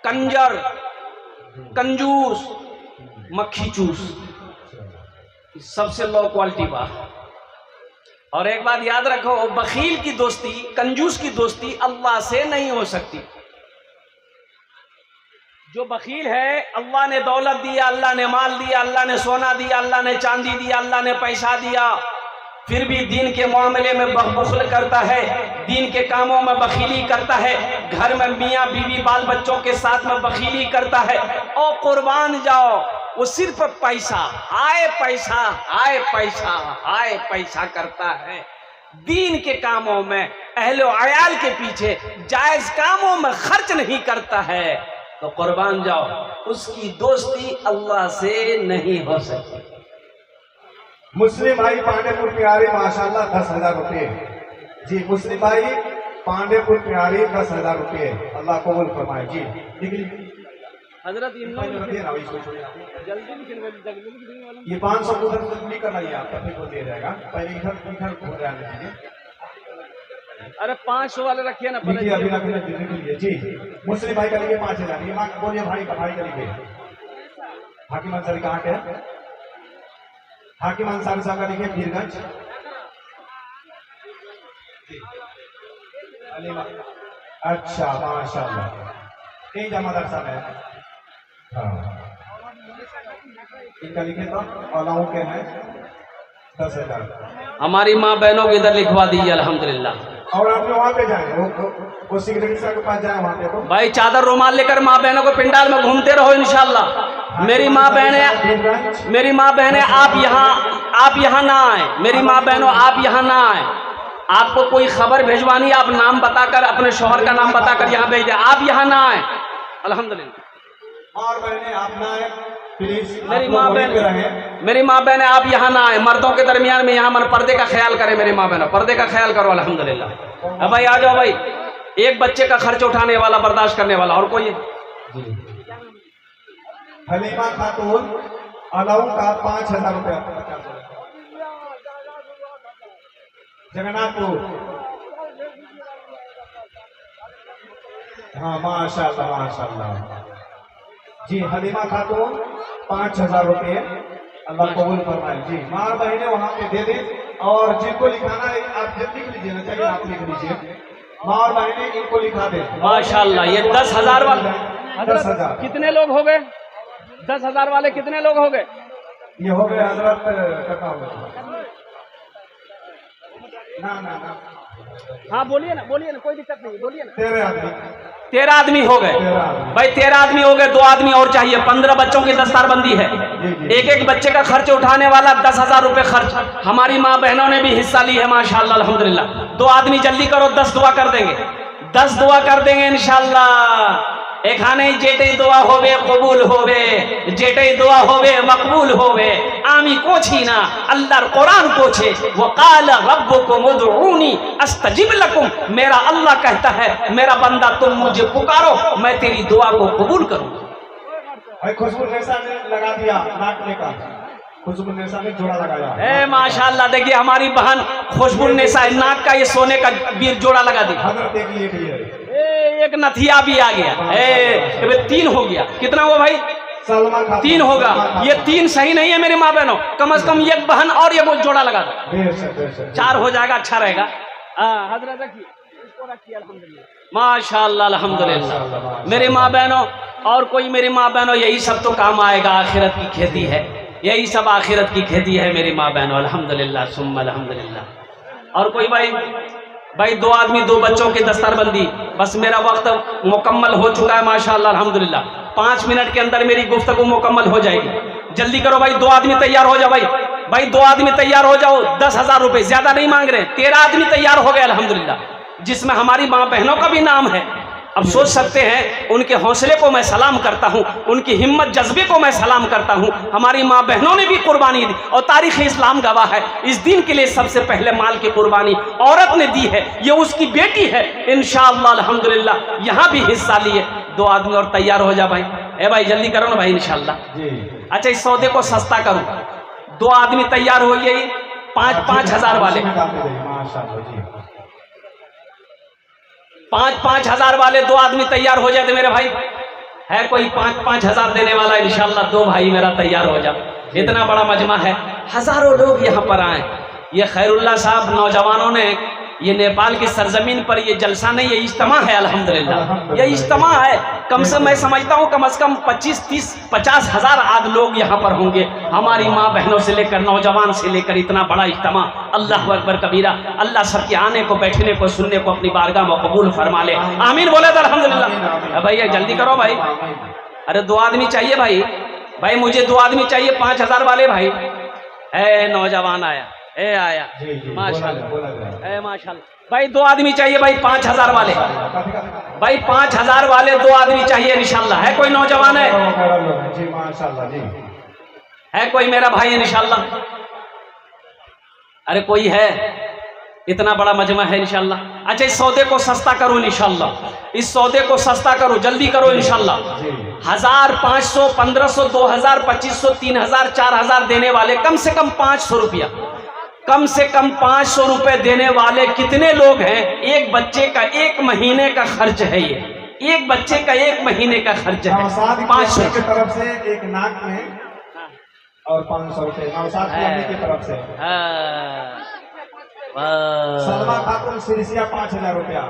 कंजर, कंजूस, मक्खी चूस, सबसे लो क्वालिटी बा। और एक बात याद रखो, बखील की दोस्ती, कंजूस की दोस्ती अल्लाह से नहीं हो सकती। जो बखील है, अल्लाह ने दौलत दिया, अल्लाह ने माल दिया, अल्लाह ने सोना दिया, अल्लाह ने चांदी दिया, अल्लाह ने पैसा दिया, फिर भी दीन के मामले में बखल करता है, दीन के कामों में बखीली करता है, घर में मियाँ बीवी बाल बच्चों के साथ में बखीली करता है, और कुर्बान जाओ, वो सिर्फ पैसा, हाय पैसा, हाय पैसा, हाय पैसा करता है। दीन के कामों में, अहलो अयाल के पीछे जायज कामों में खर्च नहीं करता है, तो कुर्बान जाओ, उसकी दोस्ती अल्लाह से नहीं हो सकती। मुस्लिम भाई पांडेपुर प्यारी माशाल्लाह 10,000 रुपये। जी मुस्लिम भाई पांडेपुर प्यारी 10,000 रुपये, अल्लाह कबूल फरमाए। जी हजरत जल्दी ये 500 उधर नहीं करना, ये आपका फिर हो दिया जाएगा। पहले इधर हो जाने दीजिए। अरे 500 वाले रखिए ना पहले, अभी रखने के लिए। जी मुस्लिम भाई का लिए 5,000। ये माँ बोलिए भाई का लिए। हाकिम अंसारी कहाँ के है? हाकिम अंसारी साहब का लिखिए मीरगंज। अच्छा माशाल्लाह, कई जमादार साहब है। हाँ, इनका लिखे तो औलाओं के हैं 10,000। हमारी माँ बहनों को इधर लिखवा दीजिए अल्हम्दुलिल्लाह। और आप वहाँ पे जाए, वो सेक्रेटरी साहब के पास जाए, वहाँ पे तो भाई चादर रुमाल लेकर माँ बहनों को पिंडाल में घूमते रहो इंशाल्लाह। मेरी माँ बहनें आप यहाँ ना आए, मेरी माँ बहनों आप यहाँ ना आए। आपको कोई खबर भेजवानी, आप नाम बताकर, अपने शोहर का नाम बताकर यहाँ भेज दे, आप यहाँ ना आए अल्हम्दुलिल्लाह। और बहनें आप ना आए प्लीज, मेरी माँ बहनें आप यहाँ ना आए। मर्दों के दरमियान में यहाँ मन पर्दे का ख्याल करें, मेरी माँ बहनों पर्दे का ख्याल करो अल्हम्दुलिल्लाह। अब भाई आ जाओ भाई, एक बच्चे का खर्च उठाने वाला, बर्दाश्त करने वाला, और कोई? हलीमा खातून अलाउ का 5,000 रुपया, जगन्नाथपुर। हाँ माशाल्लाह माशाल्लाह। जी हलीमा खातून 5,000 रुपये, अल्लाह कबूल फरमाए। जी माँ बहने वहाँ पे दे दें, और जिनको लिखाना है आप जल्दी लिख लीजिए ना, चाहिए आप लिख लीजिए। माँ और बहने इनको लिखा दे माशाल्लाह। ये 10,000 वाले 10,000 कितने लोग हो गए? 10,000 वाले कितने लोग हो गए? ये हो गए हजरत कथा हो गया। ना हाँ बोलिए ना, कोई दिक्कत नहीं, बोलिए ना। 13 आदमी हो गए भाई, 13 आदमी हो गए, 2 आदमी और चाहिए। 15 बच्चों की दस्तारबंदी है, एक बच्चे का खर्च उठाने वाला 10,000 रुपए खर्च। हमारी माँ बहनों ने भी हिस्सा ली है माशाल्लाह अल्हम्दुलिल्लाह। 2 आदमी जल्दी करो, 10 दुआ कर देंगे, 10 दुआ कर देंगे इंशाल्लाह। এখানে যেটাই দোয়া হবে কবুল হবে, যেটাই দোয়া হবে মকবুল হবে। আমি কোছি না, আল্লাহর কোরআন কোছে, ওয়াকাল রব্বুকুম উদউনি আস্তাজিব লাকুম। मेरा अल्लाह कहता है मेरा बंदा तुम मुझे पुकारो मैं तेरी दुआ को कबूल करूं। भाई खुशबू नेसा ने लगा दिया नाक में का, खुशबू नेसा ने जोड़ा लगाया। ए माशाल्लाह, देखिए हमारी बहन खुशबू नेसा नाक का ये सोने का बीर जोड़ा लगा दी। हजरत के लिए भी है। एक नथिया भी आ गया, तीन हो गया। कितना हुआ भाई? सलमा खातून, तीन होगा। ये तीन सही नहीं है मेरी माँ बहनों, कम से कम एक बहन और ये वो जोड़ा लगा दो, बेशक चार हो जाएगा, अच्छा रहेगा। हजरत रखिए, इसको रखिए। अल्हम्दुलिल्लाह, माशाल्लाह अल्हम्दुलिल्लाह। मेरी माँ बहनों और कोई मेरी माँ बहनों, यही सब तो काम आएगा, आखिरत की खेती है, यही सब आखिरत की खेती है मेरी माँ बहनों। अल्हम्दुलिल्लाह सुम्मा अल्हम्दुलिल्लाह। और कोई भाई दो आदमी दो बच्चों की दस्तरबंदी, बस मेरा वक्त मुकम्मल हो चुका है माशाल्लाह अल्हम्दुलिल्लाह। 5 मिनट के अंदर मेरी गुफ्तगू मुकम्मल हो जाएगी। जल्दी करो भाई, दो आदमी तैयार हो जाओ भाई दो आदमी तैयार हो जाओ। 10,000 रुपए ज्यादा नहीं मांग रहे, 13 आदमी तैयार हो गए अल्हम्दुलिल्लाह, जिसमें हमारी माँ बहनों का भी नाम है। अब सोच सकते हैं, उनके हौसले को मैं सलाम करता हूं, उनकी हिम्मत जज्बे को मैं सलाम करता हूं। हमारी माँ बहनों ने भी कुर्बानी दी और तारीख इस्लाम गवाह है, इस दिन के लिए सबसे पहले माल की कुर्बानी औरत ने दी है, ये उसकी बेटी है। इंशाअल्लाह अल्हम्दुलिल्लाह यहाँ भी हिस्सा लिए। दो आदमी और तैयार हो जा भाई। ए भाई जल्दी करो ना भाई इंशाअल्लाह। अच्छा, इस सौदे को सस्ता करूं, दो आदमी तैयार हो गए, 5-5 हजार वाले, 5-5 हजार वाले दो आदमी तैयार हो जाते मेरे भाई। है कोई 5-5 हजार देने वाला? इंशाल्लाह दो भाई मेरा तैयार हो जाओ। इतना बड़ा मजमा है, हजारों लोग यहाँ पर आए। ये खैरुल्लाह साहब नौजवानों ने, ये नेपाल की सरजमीन पर ये जलसा नहीं, ये इज्तिमा है अल्हम्दुलिल्लाह, ये इज्तिमा है। कम से मैं समझता हूँ कम से कम 25-30-50 हजार आद लोग यहाँ पर होंगे, हमारी माँ बहनों से लेकर नौजवान से लेकर। इतना बड़ा इज्तिमा, अल्लाह अकबर कबीरा। अल्लाह सबके आने को, बैठने को, सुनने को अपनी बारगाह में कबूल फरमा ले। आमीन बोले तो अल्हम्दुलिल्लाह। भैया जल्दी करो भाई, अरे दो आदमी चाहिए भाई मुझे दो आदमी चाहिए 5 हजार वाले भाई। है नौजवान आया, आया माशाल्लाह, माशाल्लाह। भाई दो आदमी चाहिए भाई 5 हजार वाले, भाई 5 हजार वाले दो आदमी चाहिए इंशाल्लाह। है कोई नौजवान है? जी माशाल्लाह जी। है कोई मेरा भाई इंशाल्लाह? अरे कोई है? इतना बड़ा मजमा है इंशाल्लाह। अच्छा, इस सौदे को सस्ता करो इंशाल्लाह, इस सौदे को सस्ता करो, जल्दी करो इंशाल्लाह। 1000, 500, 1500, 2000, 2500, 3000, 4000 देने वाले कम से कम 500 रुपया, कम से कम 500 रुपए देने वाले कितने लोग हैं? एक बच्चे का 1 महीने का खर्च है, ये एक बच्चे का 1 महीने का खर्च है। 500 की तरफ से एक नाक में और 500 रुपए नौसाद की अम्मी की तरफ से। सलमा खातून सिरसिया 5000 रुपया।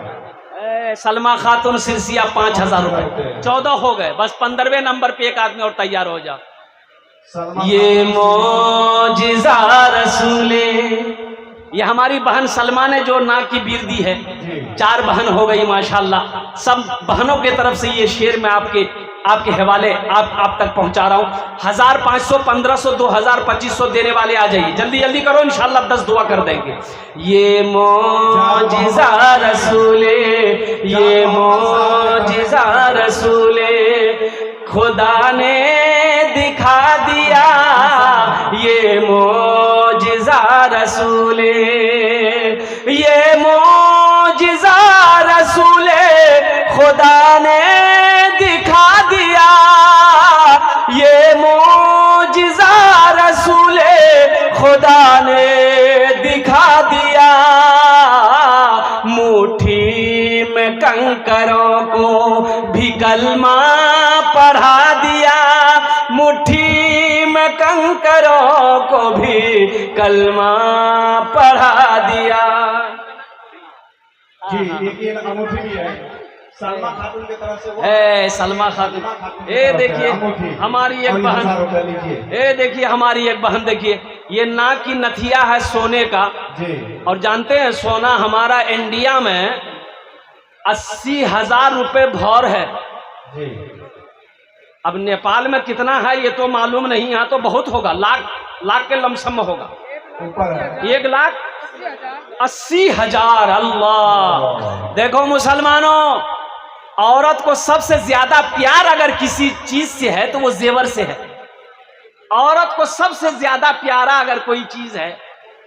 सलमा खातून सिरसिया 5000 रुपए। 14 हो गए, बस 15वें नंबर पे एक आदमी और तैयार हो जा। ये मौजिज़ा रसूले, ये हमारी बहन सलमा ने जो नाक की बीर दी है, 4 बहन हो गई माशाल्लाह। सब बहनों के तरफ से ये शेर मैं आपके हवाले आप तक पहुंचा रहा हूँ। 1000, 500, 1500, 2000, 2500 देने वाले आ जाइए, जल्दी जल्दी करो इंशाल्लाह 10 दुआ कर देंगे। ये मौजिज़ा रसूले, ये मौजिज़ा रसूले, खुदा ने दिखा दिया, ये मौजिज़ा रसूले, ये मौजिज़ा रसूले, खुदा ने दिखा दिया, ये मौजिज़ा रसूले, खुदा ने दिखा दिया। मुट्ठी में कंकरों को भी कलमा पढ़ा दिया, मुट्ठी में कंकरों को भी कलमा पढ़ा दिया। जी, ये अंगूठी भी है सलमा खातून की तरफ से। है सलमा खातून। ये देखिए हमारी एक बहन, ये देखिए हमारी एक बहन, देखिए ये नाक की नथिया है सोने का जी। और जानते हैं सोना हमारा इंडिया में 80,000 रुपए भौर है जी। अब नेपाल में कितना है ये तो मालूम नहीं, यहाँ तो बहुत होगा, लाख के लमसम में होगा, ऊपर है 1,80,000। अल्लाह, देखो मुसलमानों, औरत को सबसे ज्यादा प्यार अगर किसी चीज से है तो वो जेवर से है। औरत को सबसे ज्यादा प्यारा अगर कोई चीज है,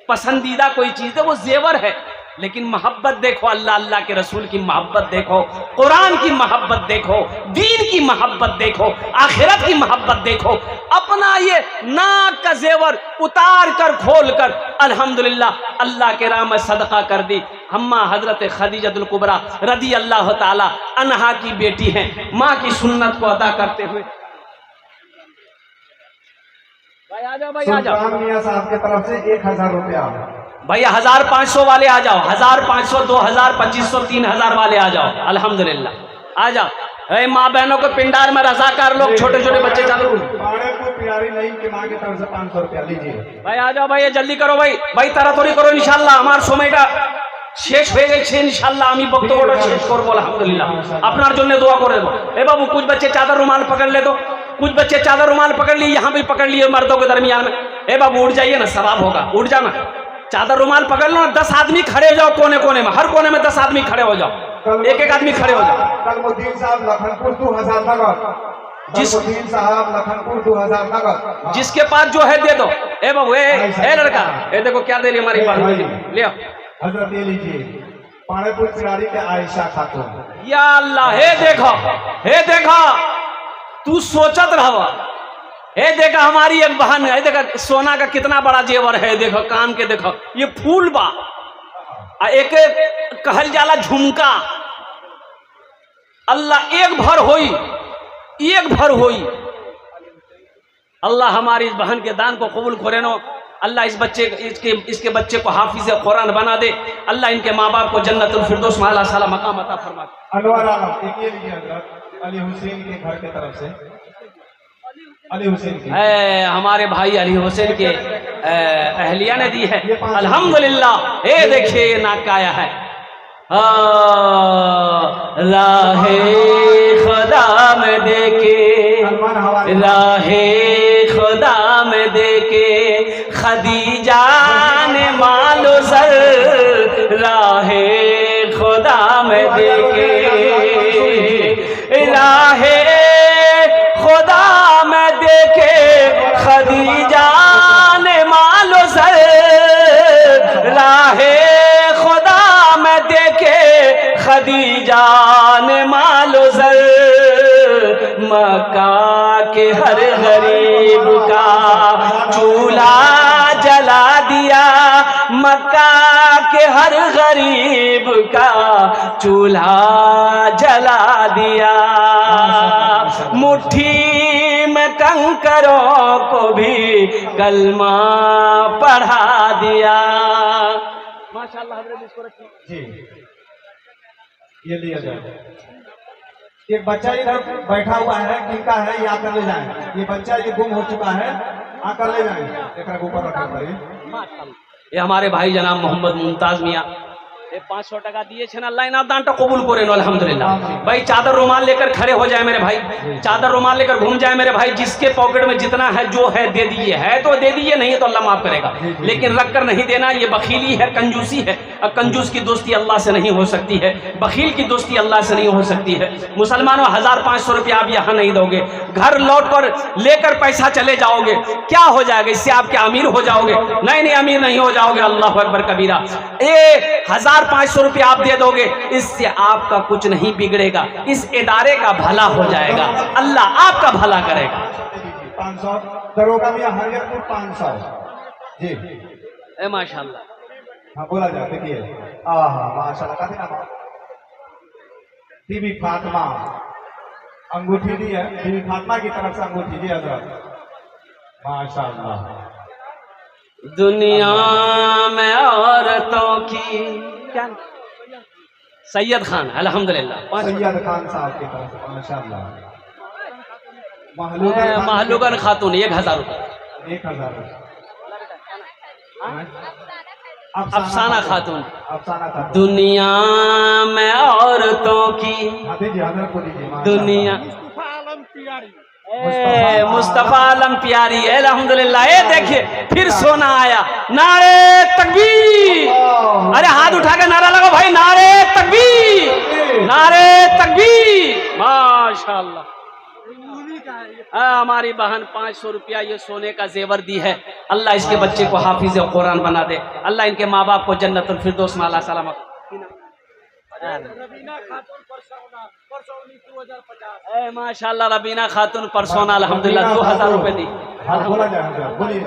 पसंदीदा कोई चीज है, वो जेवर है। लेकिन मोहब्बत देखो, अल्लाह अल्लाह के रसूल की मोहब्बत देखो, कुरान की मोहब्बत देखो, दीन की मोहब्बत देखो, आखिरत की मोहब्बत देखो। अपना ये नाक का जेवर उतार कर खोल कर अल्हम्दुलिल्लाह अल्लाह के राह में सदका कर दी। अम्मा हजरत खदीजतुल कुबरा रदी अल्लाह ताला अन्हा की बेटी हैं, माँ की सुन्नत को अदा करते हुए। भाई आ जाओ, भाई आ जाओ। सुल्तान मियां साहब की तरफ से 1000 रुपया। भैया 1500 वाले आ जाओ, 1500, 2000, 2500, 3000 वाले आ जाओ। अल्हम्दुलिल्लाह आ जाओ। ए माँ बहनों के पिंडार में रजाकार लोग, छोटे छोटे बच्चे चालू। बाड़ेपुर प्यारी नहीं की माँ की तरफ से 500 रुपया लीजिए। भाई आ जाओ, भाई जल्दी करो भाई, भाई ताড়াতাড়ি করো ইনশাআল্লাহ। আমার সময়টা শেষ হয়ে গেছে ইনশাআল্লাহ। আমি বক্তব্যটা শেষ করব আলহামদুলিল্লাহ। আপনার জন্য দোয়া করে দেবো। ए बाबू कुछ बच्चे चादर रुमाल पकड़ ले, तो कुछ बच्चे चादर रुमाल पकड़ लिए, यहाँ भी पकड़ लिए मर्दों के दरमियान में। ए बाबू उठ जाइए ना, सवाब होगा, उठ जाना। चादर रुमाल पकड़ लो ना, 10 आदमी खड़े हो जाओ कोने कोने में, हर कोने में 10 आदमी खड़े हो जाओ, एक एक आदमी खड़े हो जाओ। कलमुद्दीन साहब लखनपुर 2000 नगद। कलमुद्दीन साहब लखनपुर 2000 नगद। जिसके पास जो है दे दो। ए बाबू ए लड़का, ए देखो क्या दे रही हमारी बहन, ले आओ हजरत ये लीजिए, पाड़ेपुर चिरारी के आयशा खातून। या अल्लाह, हे देखो, हे देखा, तू सोचत रहो। हे देखा हमारी एक बहन है, देखा सोना का कितना बड़ा जेवर है, देखो कान के, देखो ये फूल बा, एक कहल जाला झुमका। अल्लाह एक भर होई, एक भर होई। अल्लाह हमारी इस बहन के दान को कबूल करे नो। अल्लाह इस बच्चे इसके बच्चे को हाफिज कुरान बना दे। अल्लाह इनके माँ बाप को जन्नतुल फिरदौस में आला साला मकाम अता फरमा दे। अनवर आलम एक ये लीजिए हजरत, अली हुसैन के घर की तरफ से, अली हुसैन की, हमारे भाई अली हुसैन के अहलिया ने दी है अल्हम्दुलिल्लाह। ये देखिए नाक का आया है, राहे खुदा में देखे, राहे खुदा में देखे खदीजा ने मालो सर, राहे खुदा में देखे, राहे खुदा में देखे खदीजा ने मालो सर, राहे खुदा में देखे खदीजा ने मालो सर, मक्का के हर गरीब का चूल्हा जला दिया, मक्का के हर गरीब का चूल्हा जला दिया, मुट्ठी में कंकरों को भी कलमा पढ़ा दिया। माशाअल्लाह हजरत, इसको रखिए जी, ये लिया जाए। एक बच्चा इधर बैठा हुआ है, किनका है ये आकर ले जाए। ये बच्चा ये गुम हो चुका है, आकर ले जाए, एक ऊपर रखा पड़े। ये हमारे भाई जनाब मोहम्मद मुमताज मियाँ 500 টাকা দিয়েছেন, আল্লাহ ইনার দানটা কবুল করেন আলহামদুলিল্লাহ। भाई चादर रुमाल लेकर खड़े हो जाए मेरे भाई, चादर रुमाल लेकर घूम जाए मेरे भाई। जिसके पॉकेट में जितना है जो है दे दीजिए, है तो दे दीजिए, नहीं है तो अल्लाह माफ करेगा, लेकिन रख कर नहीं देना। ये बखीली है, कंजूसी है, और कंजूस की दोस्ती अल्लाह से नहीं हो सकती है, बखील की दोस्ती अल्लाह से नहीं हो सकती है। मुसलमानों 1500 रुपया आप यहाँ नहीं दोगे, घर लौट कर लेकर पैसा चले जाओगे, क्या हो जाएगा? इससे आप क्या अमीर हो जाओगे? नहीं नहीं, अमीर नहीं हो जाओगे। अल्लाह अकबर कबीरा। 1500 रुपया आप दे दोगे, इससे आपका कुछ नहीं बिगड़ेगा, इस इदारे का भला हो जाएगा, अल्लाह आपका भला करेगा। 500 दरोगा मियां हरियरपुर 500 जी। ए माशाल्लाह, हाँ बोला जाए, देखिए आहा माशाल्लाह। काफी नाम बीबी फातिमा अंगूठी दी है, बीबी फातिमा की तरफ से अंगूठी दी हजरत, माशाल्लाह। दुनिया में औरतों की क्या, सैयद खान अल्हम्दुलिल्लाह, सैयद खान साहब की तरफ से माशाल्लाह। महलूगन खातून 1000 रुपये, 1000 अफसाना खातून। अफसाना खातून। दुनिया में औरतों की, दुनिया मुस्तफा आलम प्यारी अल्हम्दुलिल्लाह। ये देखिए फिर सोना आया, नारे तकबीर, अरे हाथ उठा के नारा लगाओ भाई, नारे तकबीर, नारे तकबीर। माशाल्लाह। हमारी बहन 500 रुपया ये सोने का जेवर दी है। अल्लाह इसके बच्चे को हाफिज कुरान बना दे। अल्लाह इनके माँ बाप को जन्नतुल फिरदौस में अल्लाह सलामत। माशाल्लाह रबीना खातून परसोना अल्हम्दुलिल्लाह 2000 रुपए दी। हाँ बोला जाए, बोलिए।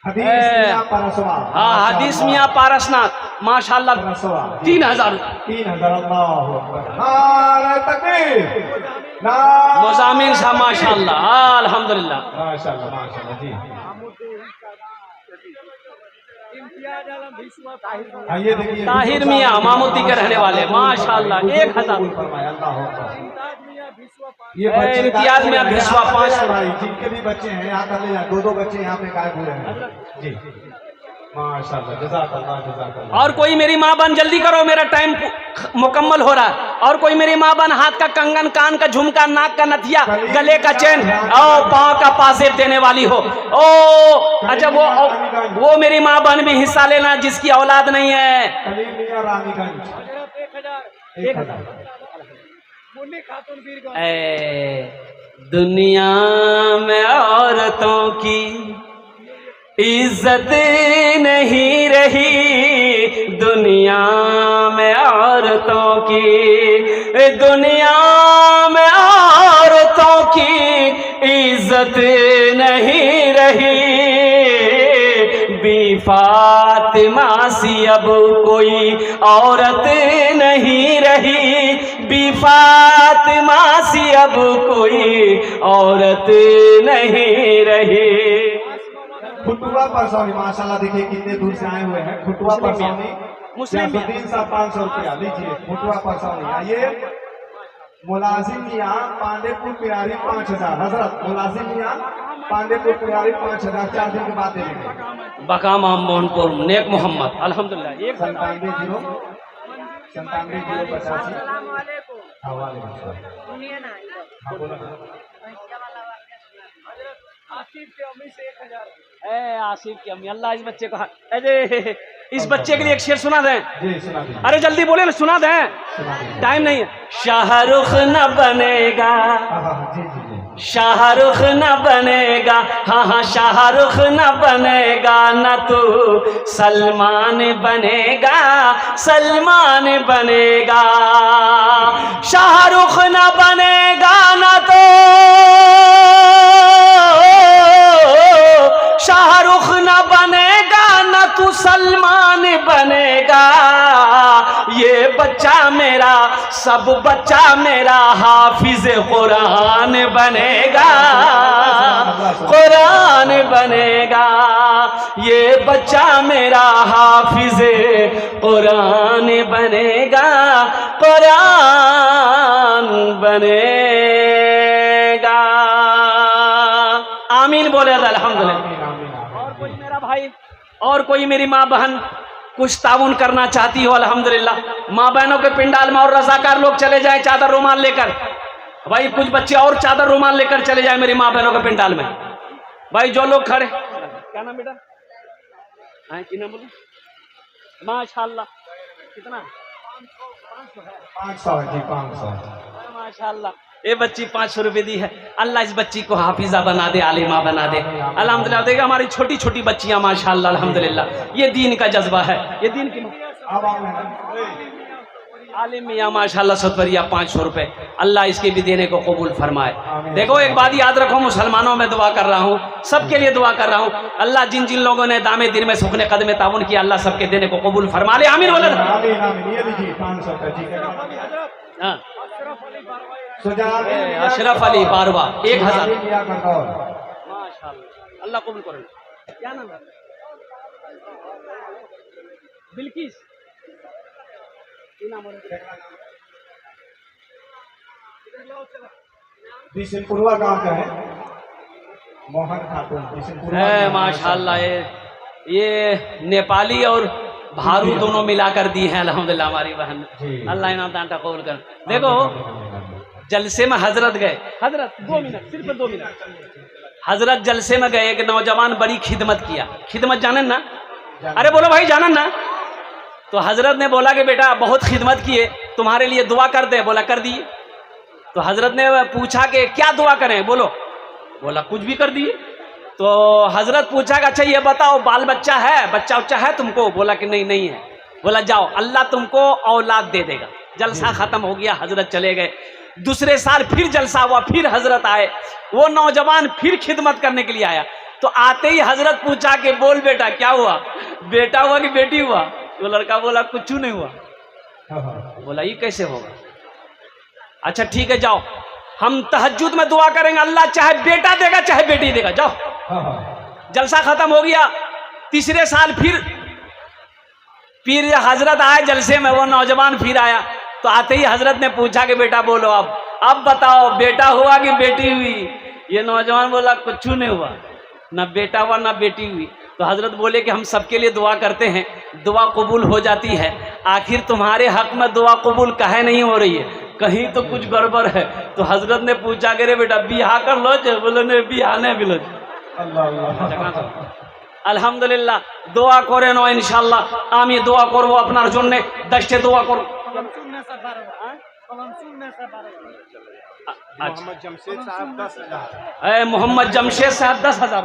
हदीस मियां पारसवा। हाँ हदीस मियां पारसनाथ माशाल्लाह 3000। 3000 अल्लाहु अकबर। नारे तकबीर। मुजामिन साहब माशाल्लाह अल्हम्दुलिल्लाह। माशाल्लाह माशाल्लाह जी। हाँ, ये देखिए ताहिर मियां मामूती के रहने वाले माशाल्लाह 1000। ये बच्चे इम्तियाज में भिसवा 500। भाई जिनके भी बच्चे हैं यहाँ कर ले, 2-2 बच्चे यहाँ पे गायब हुए हैं जी। माशाल्लाह जज़ाकल्लाह जज़ाकल्लाह। और कोई मेरी माँ बहन जल्दी करो, मेरा टाइम मुकम्मल हो रहा है। और कोई मेरी माँ बहन हाथ का कंगन, कान का झुमका, नाक का नथिया, गले का चेन और पाँव का पासेब देने वाली हो। ओ अच्छा वो मेरी माँ बहन भी हिस्सा लेना जिसकी औलाद नहीं है। कलीम मियां रानीगंज 1000। दुनिया में औरतों की इज्जत नहीं रही, दुनिया में औरतों की, दुनिया में औरतों की इज्जत नहीं रही। बी फातिमा सी अब कोई औरत नहीं रही, बी फातिमा सी अब कोई औरत नहीं रही। खुटुआ परसौनी माशाल्लाह देखिए कितने दूर से आए हुए हैं। खुटुआ परसौनी मुस्लिम मुस्लिम साहब 500 रुपया लीजिए। खुटुआ परसौनी आइए। मुलाजिम मियां पांडेपुर पिरारी 5000। हजरत मुलाजिम मियां पांडेपुर पिरारी 5000 4 दिन के बाद दे देंगे। बकामा मोहनपुर नेक मोहम्मद अल्हम्दुलिल्लाह 97 85। आसिफ की अम्मी अल्लाह इस बच्चे को अरे इस बच्चे के लिए एक शेर सुना दें। जी सुना दीजिए। अरे जल्दी बोले ना, सुना दें, टाइम नहीं है। शाहरुख न बनेगा, जी जी जी। शाहरुख न बनेगा, हाँ हाँ शाहरुख न बनेगा, न तू सलमान बनेगा, सलमान बनेगा। शाहरुख न बनेगा न तो शाहरुख न बनेगा, न तू सलमान बनेगा। ये बच्चा मेरा, सब बच्चा मेरा हाफिज कुरान बनेगा, कुरान बनेगा। ये बच्चा मेरा हाफिज कुरान बनेगा, कुरान बनेगा। आमीन बोले अल्हम्दुलिल्लाह। और कोई मेरा भाई और कोई मेरी माँ बहन कुछ ताउन करना चाहती हो अल्हम्दुलिल्लाह, माँ बहनों के पिंडाल में और रजाकार लोग चले जाएं चादर रुमाल लेकर। भाई कुछ बच्चे और चादर रुमाल लेकर चले जाएं मेरी माँ बहनों के पिंडाल में। भाई जो लोग खड़े, क्या नाम बेटा? हाँ कि नाम बोलो? माशाल्लाह कितना? 500 है जी 500। माशाल्लाह ये बच्ची 500 रुपए दी है। अल्लाह इस बच्ची को हाफिजा बना दे, आलिमा बना दे अल्हम्दुलिल्लाह। देखिए हमारी छोटी छोटी बच्चियां माशाल्लाह अल्हम्दुलिल्लाह, ये दीन का जज्बा है, ये दीन की आलिम मियां माशाल्लाह सतवरिया 500 रुपए। अल्लाह इसके भी देने को कबूल फरमाए। देखो एक बात याद रखो, मुसलमानों में दुआ कर रहा हूँ, सबके लिए दुआ कर रहा हूँ। अल्लाह जिन जिन लोगों ने दामे दिन में सुखने कदम ताउन किया, अल्लाह सबके देने को कबूल फरमा ले। आमीन बोले। हाँ अशरफ अली बारवा 1000। माशाल्लाह अल्लाह कबूल करे। क्या नाम है? बिल्किस। बिशनपुरवा गांव का है मोहन खातून। माशाल्लाह ये नेपाली और भारू दोनों मिलाकर दी हैं अल्हम्दुलिल्लाह हमारी बहन। अल्लाह इनाम दान कबूल कर। देखो जलसे में हजरत गए, हजरत 2 मिनट सिर्फ 2 मिनट। हजरत जलसे में गए, एक नौजवान बड़ी खिदमत किया। खिदमत जानन ना? अरे बोलो भाई जानन ना? तो हजरत ने बोला कि बेटा बहुत खिदमत किए, तुम्हारे लिए दुआ कर दे। बोला कर दिए। तो हजरत ने पूछा कि क्या दुआ करें, बोलो। बोला कुछ भी कर दिए। तो हजरत पूछा कि अच्छा ये बताओ बाल बच्चा है, बच्चा उच्चा है तुमको? बोला कि नहीं नहीं है। बोला जाओ अल्लाह तुमको औलाद दे देगा। जलसा खत्म हो गया, हजरत चले गए। दूसरे साल फिर जलसा हुआ, फिर हजरत आए। वो नौजवान फिर खिदमत करने के लिए आया। तो आते ही हजरत पूछा कि बोल बेटा क्या हुआ, बेटा हुआ कि बेटी हुआ? तो लड़का बोला कुछ नहीं हुआ। बोला ये कैसे होगा? अच्छा ठीक है जाओ, हम तहज्जुद में दुआ करेंगे, अल्लाह चाहे बेटा देगा चाहे बेटी देगा, जाओ। जलसा खत्म हो गया। तीसरे साल फिर हजरत आए जलसे में, वो नौजवान फिर आया। तो आते ही हजरत ने पूछा कि बेटा बोलो अब बताओ बेटा हुआ कि बेटी हुई? ये नौजवान बोला कुछ नहीं हुआ, ना बेटा हुआ ना बेटी हुई। तो हजरत बोले कि हम सबके लिए दुआ करते हैं, दुआ कबूल हो जाती है, आखिर तुम्हारे हक में दुआ कबूल काहे नहीं हो रही है, कहीं तो कुछ गड़बड़ है। तो हजरत ने पूछा कि रे बेटा बिहा कर लो? बोले नहीं बिहा नहीं बिलो। আলহামদুলিল্লাহ দোয়া করে নো ইনশাআল্লাহ। আমি দোয়া করব আপনার জন্য, 10টা দোয়া করব। मोहम्मद जमशेद साहब 10,000। मोहम्मद जमशेद साहब 10,000।